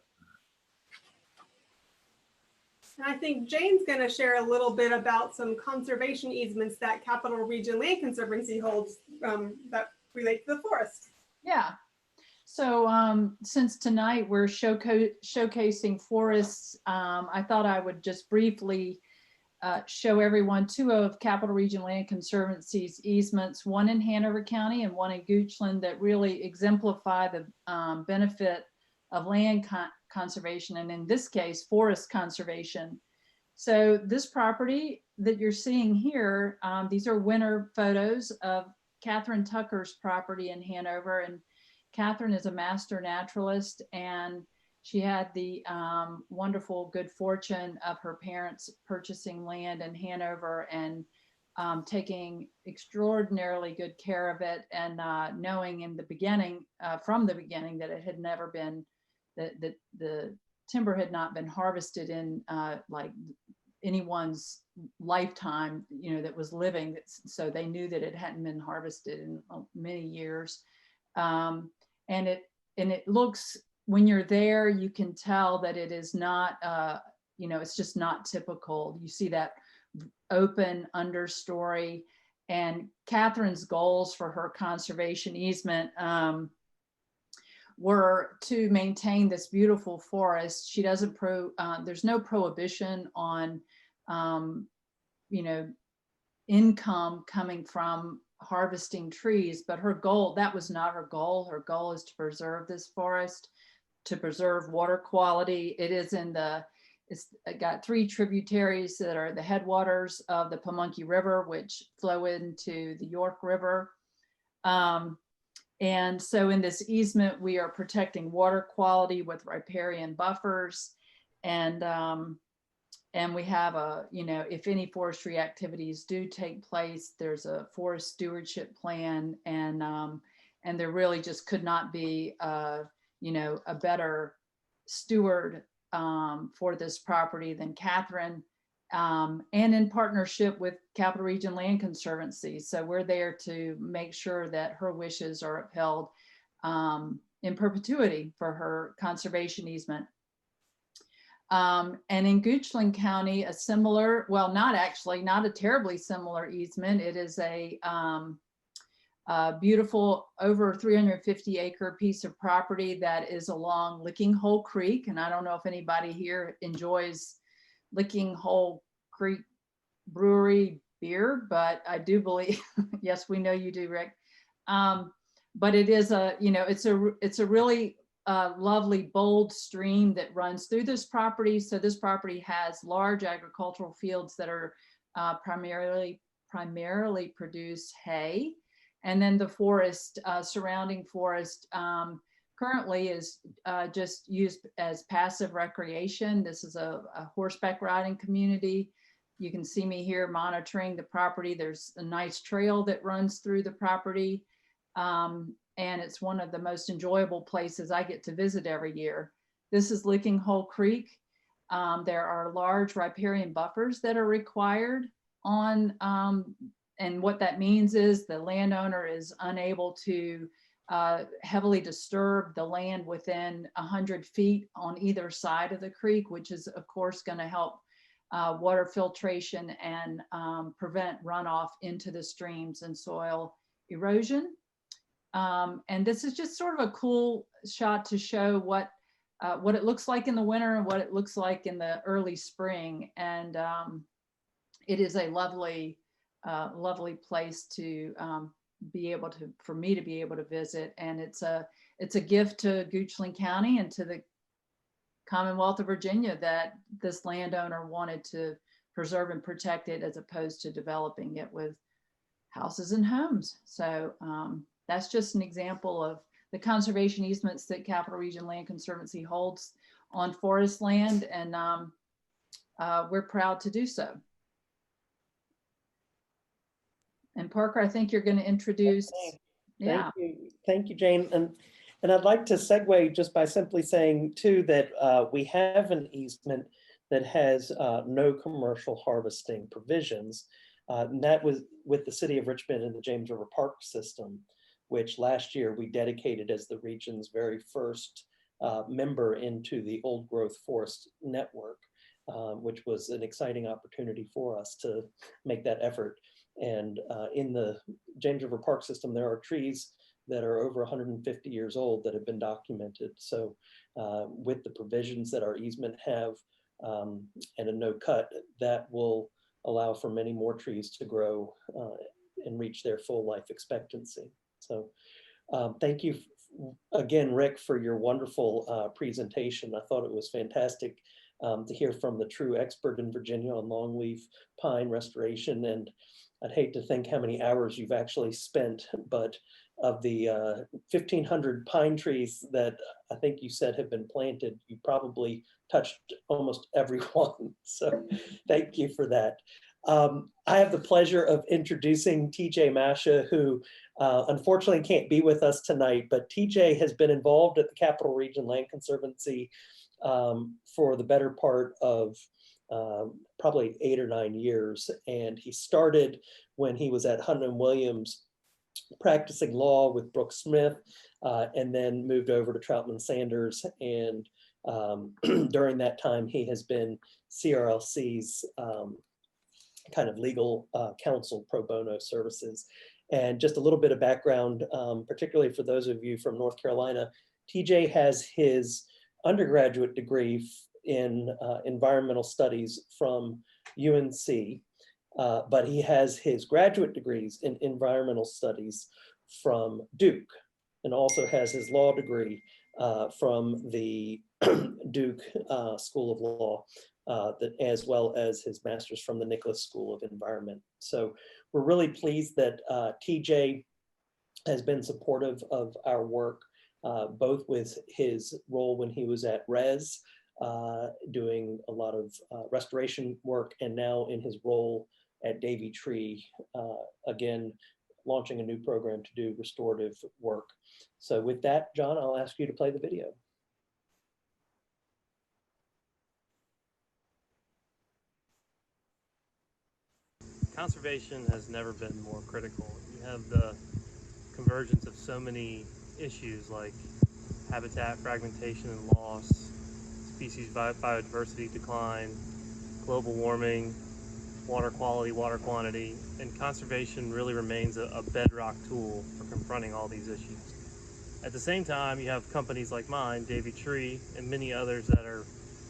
And I think Jane's going to share a little bit about some conservation easements that Capital Region Land Conservancy holds that relate to the forest.
Yeah. So since tonight we're showcasing forests, I thought I would just briefly show everyone 2 of Capital Region Land Conservancy's easements, one in Hanover County and one in Goochland, that really exemplify the benefit of land conservation, and in this case, forest conservation. So this property that you're seeing here, these are winter photos of Catherine Tucker's property in Hanover, and Catherine is a master naturalist, and she had the wonderful good fortune of her parents purchasing land in Hanover and taking extraordinarily good care of it, and knowing in the beginning, from the beginning, that it had never been, that the timber had not been harvested in like anyone's lifetime, you know, that was living. So they knew that it hadn't been harvested in many years. And it looks, when you're there, you can tell that it is not, you know, it's just not typical. You see that open understory, and Catherine's goals for her conservation easement were to maintain this beautiful forest. She doesn't there's no prohibition on, you know, income coming from harvesting trees, but her goal, that was not her goal. Her goal is to preserve this forest, to preserve water quality. It is in the, it's got 3 tributaries that are the headwaters of the Pamunkey River, which flow into the York River. And so in this easement, we are protecting water quality with riparian buffers. And we have a, you know, if any forestry activities do take place, there's a forest stewardship plan, and there really just could not be, you know, a better steward for this property than Catherine, and in partnership with Capital Region Land Conservancy. So we're there to make sure that her wishes are upheld in perpetuity for her conservation easement. And in Goochland County, a similar, well, not actually, not a terribly similar easement. It is a beautiful over 350 acre piece of property that is along Licking Hole Creek. And I don't know if anybody here enjoys Licking Hole Creek Brewery beer, but I do believe, yes, we know you do, Rick. But it is a, you know, it's a really lovely bold stream that runs through this property. So this property has large agricultural fields that are primarily produce hay. And then the forest, surrounding forest, currently is just used as passive recreation. This is a horseback riding community. You can see me here monitoring the property. There's a nice trail that runs through the property. And it's one of the most enjoyable places I get to visit every year. This is Licking Hole Creek. There are large riparian buffers that are required on, and what that means is the landowner is unable to heavily disturb the land within 100 feet on either side of the creek, which is of course going to help water filtration and prevent runoff into the streams and soil erosion. And this is just sort of a cool shot to show what it looks like in the winter and what it looks like in the early spring. And it is a lovely, lovely place to be able to, for me to be able to visit. And it's a gift to Goochland County and to the Commonwealth of Virginia that this landowner wanted to preserve and protect it, as opposed to developing it with houses and homes. So that's just an example of the conservation easements that Capital Region Land Conservancy holds on forest land, and we're proud to do so. And Parker, I think you're going to introduce. Yeah.
Thank you, Jane. And I'd like to segue just by simply saying too that we have an easement that has no commercial harvesting provisions. And that was with the city of Richmond and the James River Park system, which last year we dedicated as the region's very first member into the old growth forest network, which was an exciting opportunity for us to make that effort. And in the James River Park system, there are trees that are over 150 years old that have been documented. So with the provisions that our easement have and a no cut, that will allow for many more trees to grow and reach their full life expectancy. So thank you again, Rick, for your wonderful presentation. I thought it was fantastic to hear from the true expert in Virginia on longleaf pine restoration. And I'd hate to think how many hours you've actually spent, but of the 1,500 pine trees that I think you said have been planted, you probably touched almost every one. So thank you for that. I have the pleasure of introducing TJ Masha, who unfortunately can't be with us tonight, but TJ has been involved at the Capital Region Land Conservancy for the better part of probably 8 or 9 years. And he started when he was at Hunton Williams practicing law with Brooke Smith, and then moved over to Troutman Sanders. And during that time, he has been CRLC's kind of legal counsel pro bono services. And just a little bit of background, particularly for those of you from North Carolina, TJ has his undergraduate degree in environmental studies from UNC, but he has his graduate degrees in environmental studies from Duke, and also has his law degree from the Duke School of Law, as well as his master's from the Nicholas School of Environment. So we're really pleased that TJ has been supportive of our work, both with his role when he was at RES, doing a lot of restoration work, and now in his role at Davy Tree, again, launching a new program to do restorative work. So with that, John, I'll ask you to play the video.
Conservation has never been more critical. You have the convergence of so many issues like habitat fragmentation and loss, species biodiversity decline, global warming, water quality, water quantity, and conservation really remains a bedrock tool for confronting all these issues. At the same time, you have companies like mine, Davy Tree, and many others that are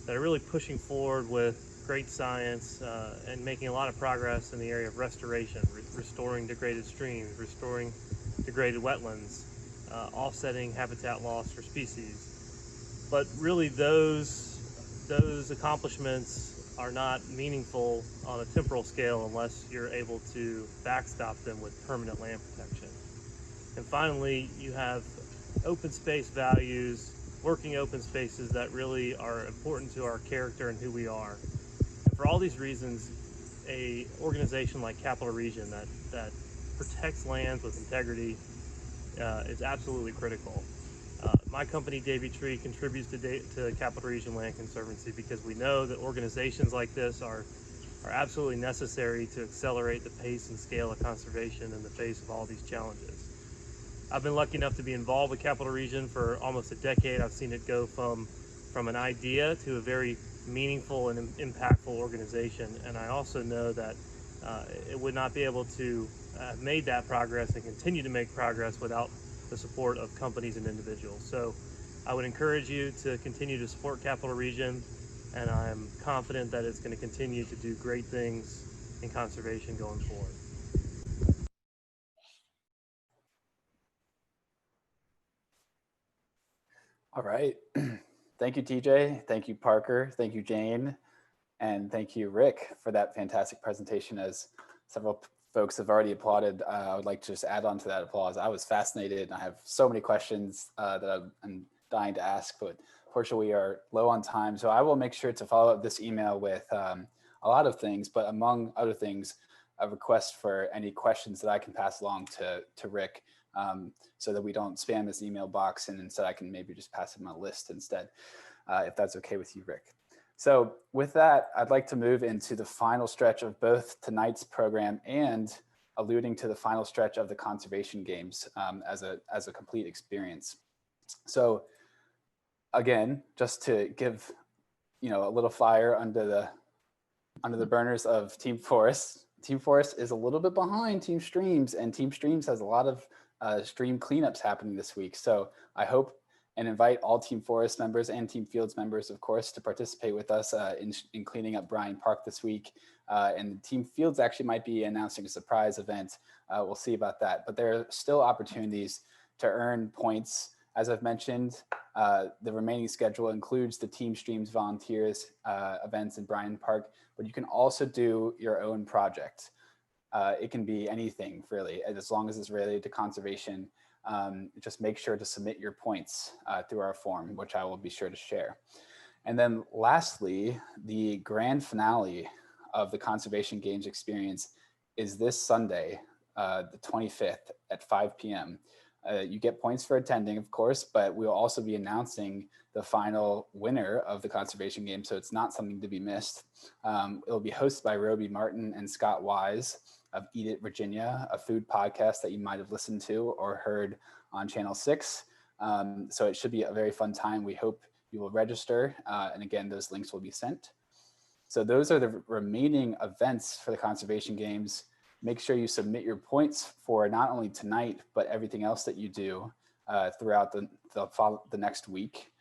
really pushing forward with great science and making a lot of progress in the area of restoration, restoring degraded streams, restoring degraded wetlands, offsetting habitat loss for species. But really those accomplishments are not meaningful on a temporal scale unless you're able to backstop them with permanent land protection. And finally, you have open space values, working open spaces that really are important to our character and who we are. And for all these reasons, a organization like Capital Region that protects lands with integrity is absolutely critical. My company, Davy Tree, contributes to Capital Region Land Conservancy because we know that organizations like this are absolutely necessary to accelerate the pace and scale of conservation in the face of all these challenges. I've been lucky enough to be involved with Capital Region for almost a decade. I've seen it go from an idea to a very meaningful and impactful organization. And I also know that it would not be able to have made that progress and continue to make progress without the support of companies and individuals. So I would encourage you to continue to support Capital Region, and I'm confident that it's going to continue to do great things in conservation going forward.
All right. Thank you, TJ. Thank you, Parker. Thank you, Jane. And thank you, Rick, for that fantastic presentation. As several folks have already applauded, I would like to just add on to that applause. I was fascinated, and I have so many questions that I'm dying to ask, but fortunately we are low on time. So I will make sure to follow up this email with a lot of things, but among other things, a request for any questions that I can pass along to Rick, so that we don't spam this email box, and instead I can maybe just pass him a list instead, if that's okay with you, Rick. So with that, I'd like to move into the final stretch of both tonight's program and alluding to the final stretch of the conservation games as a complete experience. So again, just to give a little fire under the burners of Team Forest. Team Forest is a little bit behind Team Streams, and Team Streams has a lot of stream cleanups happening this week. So I hope and invite all Team Forest members and Team Fields members, of course, to participate with us in cleaning up Bryan Park this week. And Team Fields actually might be announcing a surprise event. We'll see about that. But there are still opportunities to earn points. As I've mentioned, the remaining schedule includes the Team Streams Volunteers events in Bryan Park, but you can also do your own project. It can be anything really, as long as it's related to conservation. Just make sure to submit your points through our form, which I will be sure to share. And then lastly, the grand finale of the Conservation Games experience is this Sunday, the 25th at 5 p.m. You get points for attending, of course, but we'll also be announcing the final winner of the Conservation Game, so it's not something to be missed. It'll be hosted by Roby Martin and Scott Wise of Eat It Virginia, a food podcast that you might have listened to or heard on Channel 6. So it should be a very fun time. We hope you will register, and again, those links will be sent. So those are the remaining events for the Conservation Games. Make sure you submit your points for not only tonight, but everything else that you do throughout the next week,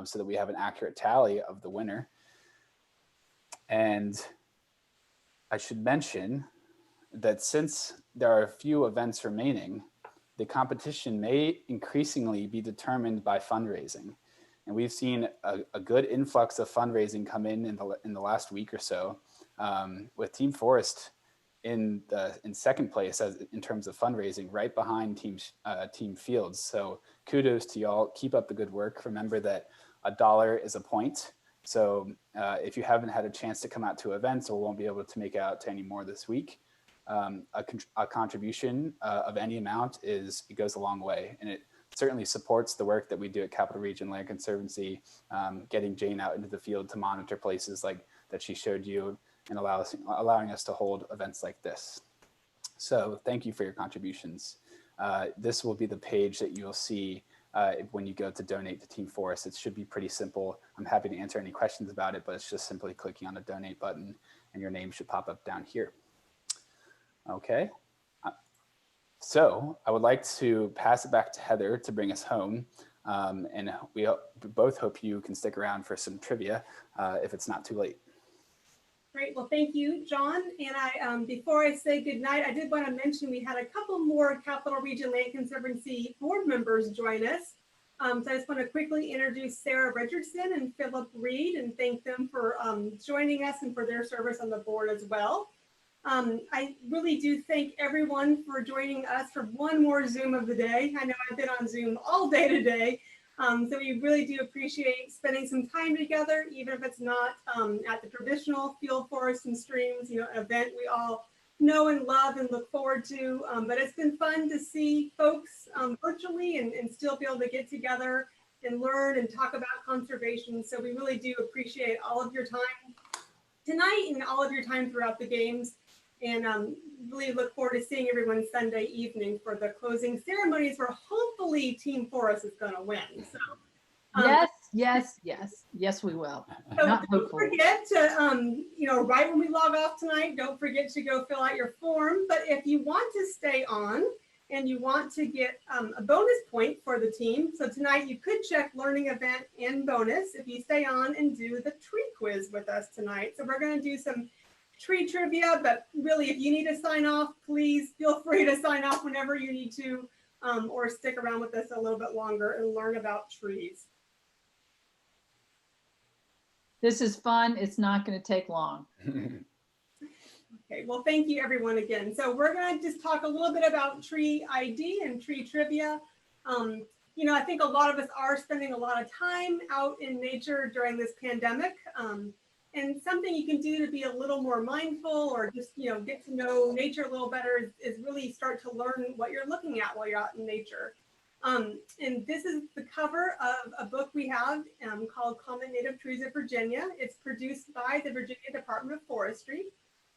so that we have an accurate tally of the winner. And I should mention that since there are a few events remaining, the competition may increasingly be determined by fundraising. And we've seen a good influx of fundraising come in the last week or so, with Team Forest in second place in terms of fundraising, right behind Team Fields. So kudos to y'all. Keep up the good work. Remember that $1 is a point. So if you haven't had a chance to come out to events or won't be able to make it out to any more this week, a contribution of any amount it goes a long way, and it certainly supports the work that we do at Capital Region Land Conservancy, getting Jane out into the field to monitor places like that she showed you, and allowing us to hold events like this. So thank you for your contributions. This will be the page that you'll see when you go to donate to Team Forest. It should be pretty simple. I'm happy to answer any questions about it, but it's just simply clicking on the donate button and your name should pop up down here. Okay. So I would like to pass it back to Heather to bring us home. And we both hope you can stick around for some trivia if it's not too late.
Great. Well, thank you, John. And before I say goodnight, I did want to mention we had a couple more Capital Region Land Conservancy board members join us. So I just want to quickly introduce Sarah Richardson and Philip Reed and thank them for joining us and for their service on the board as well. I really do thank everyone for joining us for one more Zoom of the day. I know I've been on Zoom all day today. So we really do appreciate spending some time together, even if it's not at the traditional Field, Forest, and Streams, event we all know and love and look forward to. But it's been fun to see folks virtually and still be able to get together and learn and talk about conservation. So we really do appreciate all of your time tonight and all of your time throughout the games. And really look forward to seeing everyone Sunday evening for the closing ceremonies where hopefully Team Forest is going to win. So
yes, we will.
So
Not
don't
hopefully.
forget to, right when we log off tonight, don't forget to go fill out your form. But if you want to stay on and you want to get a bonus point for the team, so tonight you could check learning event and bonus if you stay on and do the tree quiz with us tonight. So we're going to do some tree trivia, but really if you need to sign off, please feel free to sign off whenever you need to, or stick around with us a little bit longer and learn about trees.
This is fun. It's not going to take long.
Okay, well, thank you everyone again. So we're going to just talk a little bit about tree ID and tree trivia. I think a lot of us are spending a lot of time out in nature during this pandemic. And something you can do to be a little more mindful or just, get to know nature a little better is really start to learn what you're looking at while you're out in nature. And this is the cover of a book we have called Common Native Trees of Virginia. It's produced by the Virginia Department of Forestry,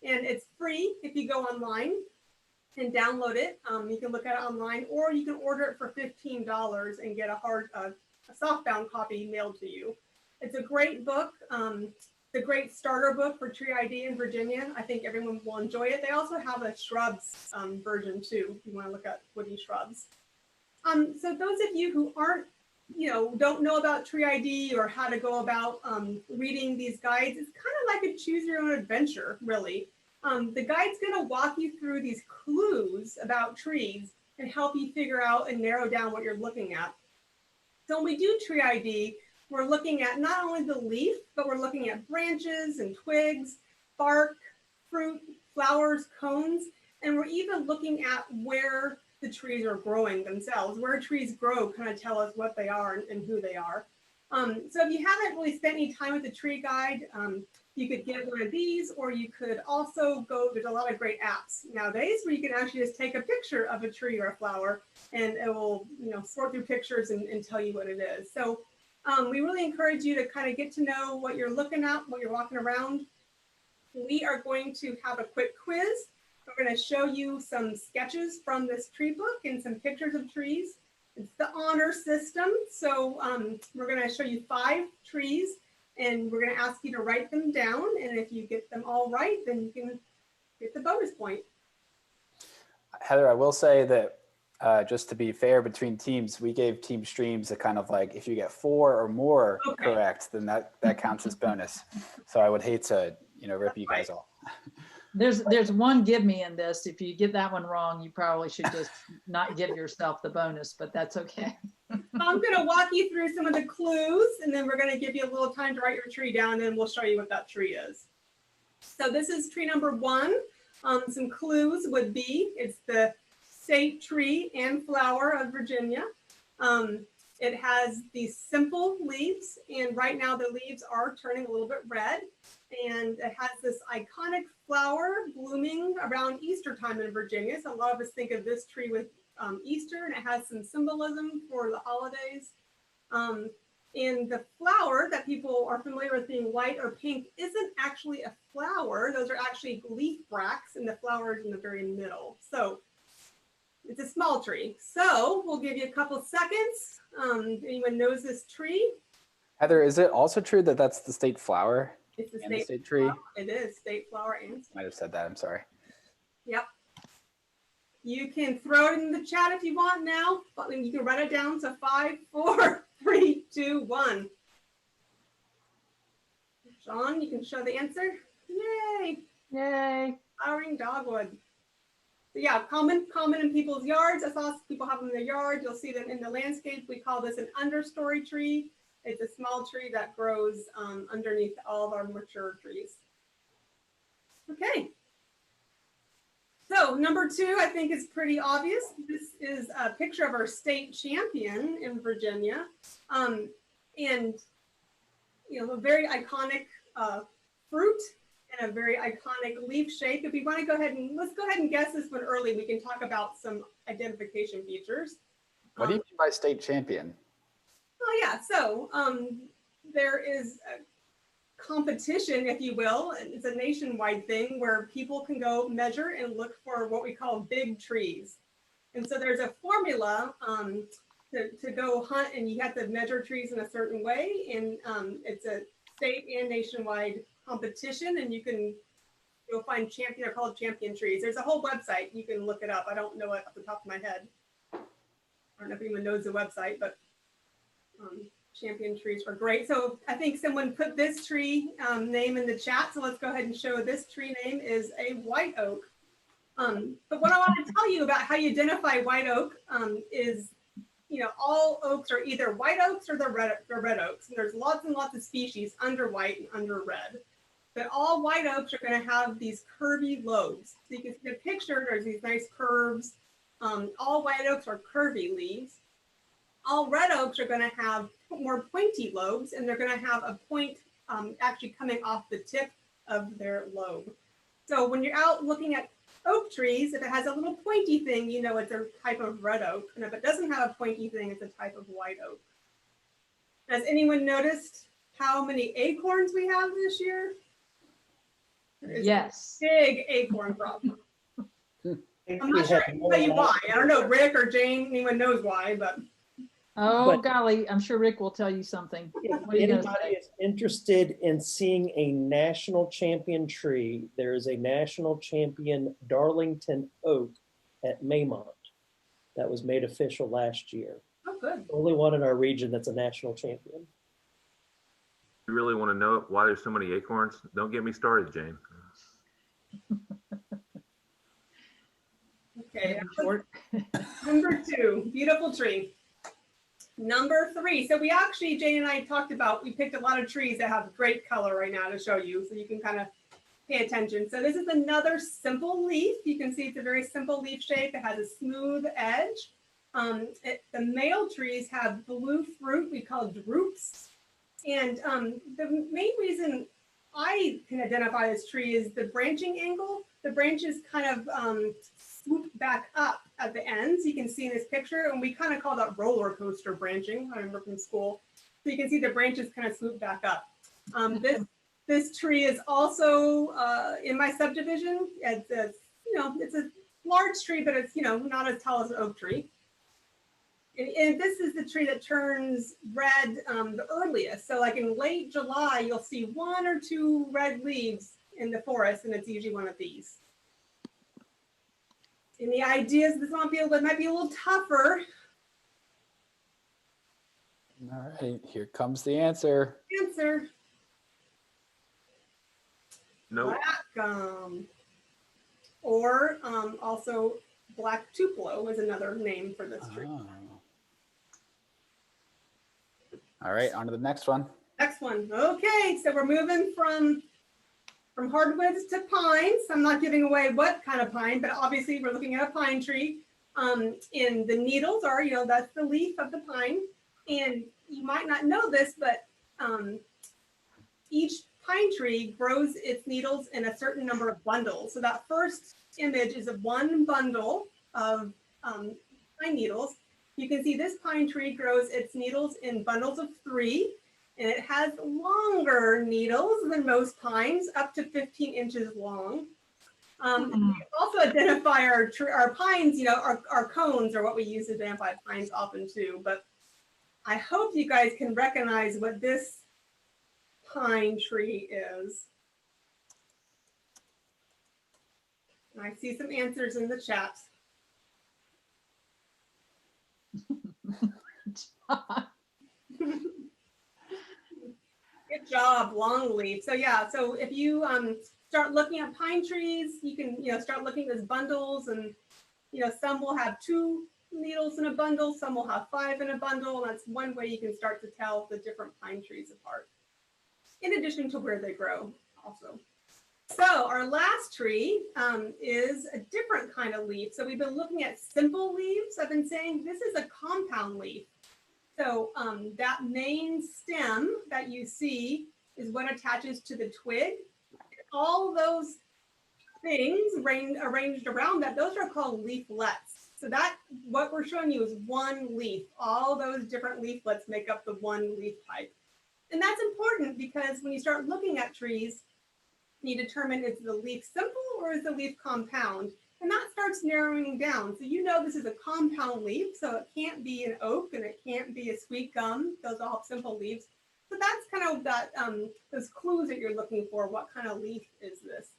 and it's free if you go online and download it. You can look at it online, or you can order it for $15 and get a softbound copy mailed to you. It's a great book. It's a great starter book for tree ID in Virginia. I think everyone will enjoy it. They also have a shrubs version too, if you want to look at woody shrubs. So those of you who aren't, don't know about tree ID or how to go about reading these guides, it's kind of like a choose your own adventure, really. The guide's going to walk you through these clues about trees and help you figure out and narrow down what you're looking at. So when we do tree ID, we're looking at not only the leaf, but we're looking at branches and twigs, bark, fruit, flowers, cones. And we're even looking at where the trees are growing themselves. Where trees grow kind of tell us what they are and who they are. So if you haven't really spent any time with the tree guide, you could get one of these, or you could also go, there's a lot of great apps nowadays where you can actually just take a picture of a tree or a flower and it will, you know, sort through pictures and tell you what it is. So we really encourage you to kind of get to know what you're looking at, what you're walking around. We are going to have a quick quiz. We're going to show you some sketches from this tree book and some pictures of trees. It's the honor system. So we're going to show you 5 trees and we're going to ask you to write them down. And if you get them all right, then you can get the bonus point.
Heather, I will say that just to be fair between teams, we gave Team Streams a kind of like, if you get 4 or more correct, then that counts as bonus. So I would hate to, you know, rip you guys off.
There's one give me in this. If you get that one wrong, you probably should just not give yourself the bonus, but that's okay.
I'm going to walk you through some of the clues and then we're going to give you a little time to write your tree down and then we'll show you what that tree is. So this is tree number 1. Some clues would be, it's the state tree and flower of Virginia. It has these simple leaves, and right now the leaves are turning a little bit red. And it has this iconic flower blooming around Easter time in Virginia. So a lot of us think of this tree with Easter, and it has some symbolism for the holidays. And the flower that people are familiar with being white or pink isn't actually a flower. Those are actually leaf bracts, and the flower is in the very middle. So it's a small tree. So we'll give you a couple seconds. Anyone knows this tree?
Heather, is it also true that that's the state flower?
It's the
and
state
tree?
flower. It is state flower and state.
Might have said that, I'm sorry.
Yep. You can throw it in the chat if you want now, but you can write it down. So 5, 4, 3, 2, 1. Sean, you can show the answer. Yay!
Yay.
Flowering dogwood. So yeah, common in people's yards. I saw people have them in their yard. You'll see them in the landscape. We call this an understory tree. It's a small tree that grows underneath all of our mature trees. Okay. So number 2, I think is pretty obvious. This is a picture of our state champion in Virginia. And, you know, a very iconic fruit and a very iconic leaf shape. If we want to go ahead and, let's go ahead and guess this one early. We can talk about some identification features.
What do you mean by state champion?
Oh yeah, so there is a competition, if you will. It's a nationwide thing where people can go measure and look for what we call big trees. And so there's a formula to go hunt, and you have to measure trees in a certain way. And it's a state and nationwide competition, and you'll find champion, they're called champion trees. There's a whole website, you can look it up. I don't know it off the top of my head. I don't know if anyone knows the website, but champion trees are great. So I think someone put this tree name in the chat. So let's go ahead and show this tree name is a white oak. But what I want to tell you about how you identify white oak is, you know, all oaks are either white oaks or they're red oaks. And there's lots and lots of species under white and under red. But all white oaks are going to have these curvy lobes. So you can see the picture, there's these nice curves. All white oaks are curvy leaves. All red oaks are going to have more pointy lobes, and they're going to have a point actually coming off the tip of their lobe. So when you're out looking at oak trees, if it has a little pointy thing, you know it's a type of red oak. And if it doesn't have a pointy thing, it's a type of white oak. Has anyone noticed how many acorns we have this year?
Yes.
Big acorn problem. I'm
We
not sure
have
I can
more
tell you
than
why.
that.
I don't know, Rick or Jane, anyone knows why, but.
Oh,
But-
golly, I'm sure Rick will tell you something.
If
What are you gonna
anybody
say?
is interested in seeing a national champion tree, there is a national champion Darlington oak at Maymont that was made official last year.
Oh, good.
Only one in our region that's a national champion.
You really want to know why there's so many acorns? Don't get me started, Jane.
Okay,
Short.
number 2, beautiful tree. Number 3, so we actually, Jane and I talked about, we picked a lot of trees that have great color right now to show you, so you can kind of pay attention. So this is another simple leaf. You can see it's a very simple leaf shape. It has a smooth edge. The male trees have blue fruit we call drupes. And the main reason I can identify this tree is the branching angle. The branches kind of swoop back up at the ends. You can see in this picture, and we kind of call that roller coaster branching. I remember from school. So you can see the branches kind of swoop back up. This tree is also in my subdivision. It's a large tree, but it's not as tall as an oak tree. And this is the tree that turns red the earliest. So like in late July, you'll see 1 or 2 red leaves in the forest, and it's usually one of these. And the idea is this might be a little tougher.
All right, here comes the answer.
Nope.
Black gum. Or also black tupelo is another name for this tree.
Oh. All right, on to the next one.
Next one. Okay, so we're moving from hardwoods to pines. I'm not giving away what kind of pine, but obviously we're looking at a pine tree. And the needles are, that's the leaf of the pine. And you might not know this, but each pine tree grows its needles in a certain number of bundles. So that first image is of one bundle of pine needles. You can see this pine tree grows its needles in bundles of 3, and it has longer needles than most pines, up to 15 inches long. We also identify our pines, our cones are what we use to identify pines often too. But I hope you guys can recognize what this pine tree is. And I see some answers in the chat. Good job, Longleaf. So yeah, so if you start looking at pine trees, you can start looking at those bundles, and some will have 2 needles in a bundle, some will have 5 in a bundle, and that's one way you can start to tell the different pine trees apart, in addition to where they grow also. So our last tree is a different kind of leaf. So we've been looking at simple leaves. I've been saying this is a compound leaf. So that main stem that you see is what attaches to the twig. All those things arranged around that, those are called leaflets. So that what we're showing you is one leaf. All those different leaflets make up the one leaf type. And that's important because when you start looking at trees, you determine is the leaf simple or is the leaf compound? And that starts narrowing down. So this is a compound leaf, so it can't be an oak and it can't be a sweet gum. Those all have simple leaves. So that's kind of that those clues that you're looking for. What kind of leaf is this?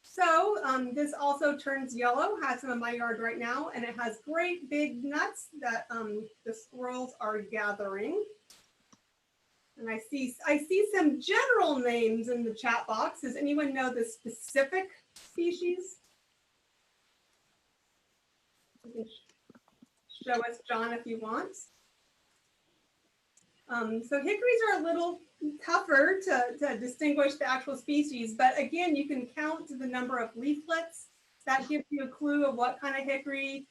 So this also turns yellow, has some in my yard right now, and it has great big nuts that the squirrels are gathering. And I see some general names in the chat box. Does anyone know the specific species? You can show us, John, if you want. So hickories are a little tougher to distinguish the actual species, but again, you can count the number of leaflets. That gives you a clue of what kind of hickory,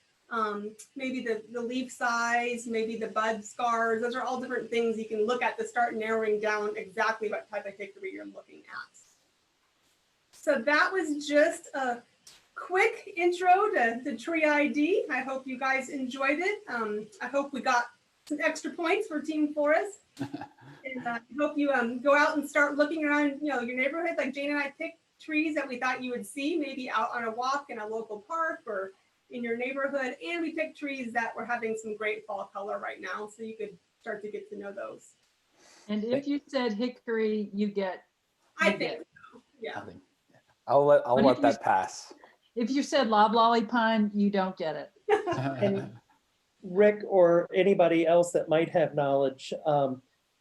maybe the leaf size, maybe the bud scars. Those are all different things you can look at to start narrowing down exactly what type of hickory you're looking at. So that was just a quick intro to tree ID. I hope you guys enjoyed it. I hope we got some extra points for Team Forest. And I hope you go out and start looking around, your neighborhood. Like Jane and I picked trees that we thought you would see, maybe out on a walk in a local park or in your neighborhood. And we picked trees that were having some great fall color right now, so you could start to get to know those.
And if you said hickory, you get.
I think so. Yeah.
I'll let that pass.
If you said loblolly pine, you don't get it.
And Rick or anybody else that might have knowledge,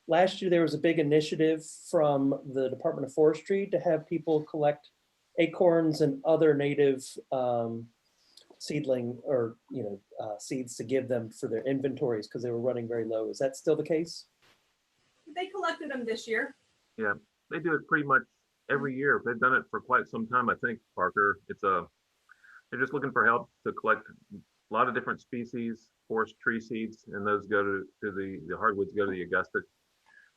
last year there was a big initiative from the Department of Forestry to have people collect acorns and other native seedling or seeds to give them for their inventories because they were running very low. Is that still the case?
They collected them this year.
Yeah, they do it pretty much every year. They've done it for quite some time, I think, Parker. They're just looking for help to collect a lot of different species, forest tree seeds, and those go to the hardwoods go to the Augusta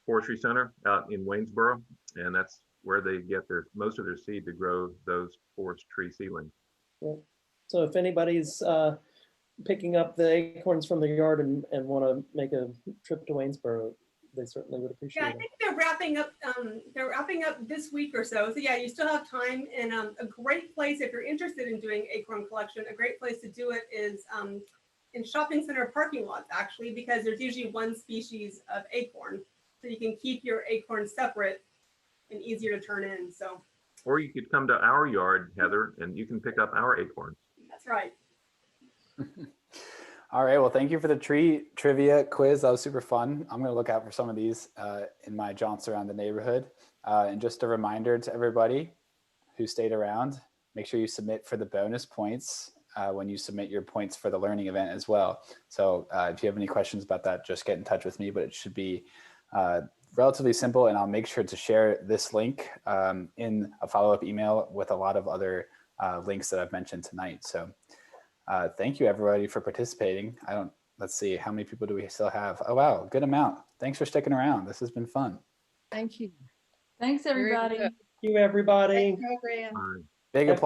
Forestry Center out in Waynesboro, and that's where they get most of their seed to grow those forest tree seedlings.
Yeah. So if anybody's picking up the acorns from their yard and want to make a trip to Waynesboro, they certainly would appreciate
Yeah, I
it.
think they're wrapping up. They're wrapping up this week or so. So yeah, you still have time. And a great place if you're interested in doing acorn collection. A great place to do it is in shopping center parking lots, actually, because there's usually one species of acorn, so you can keep your acorns separate and easier to turn in. So.
Or you could come to our yard, Heather, and you can pick up our acorns.
That's right.
All right, well, thank you for the tree trivia quiz. That was super fun. I'm gonna look out for some of these in my jaunts around the neighborhood. And just a reminder to everybody who stayed around, make sure you submit for the bonus points when you submit your points for the learning event as well. So if you have any questions about that, just get in touch with me, but it should be relatively simple, and I'll make sure to share this link in a follow-up email with a lot of other links that I've mentioned tonight. So thank you everybody for participating. Let's see, how many people do we still have? Oh, wow, good amount. Thanks for sticking around. This has been fun.
Thank you.
Thanks, everybody.
Very good.
Thank you, everybody.
Great program.
Bye.
Big applause.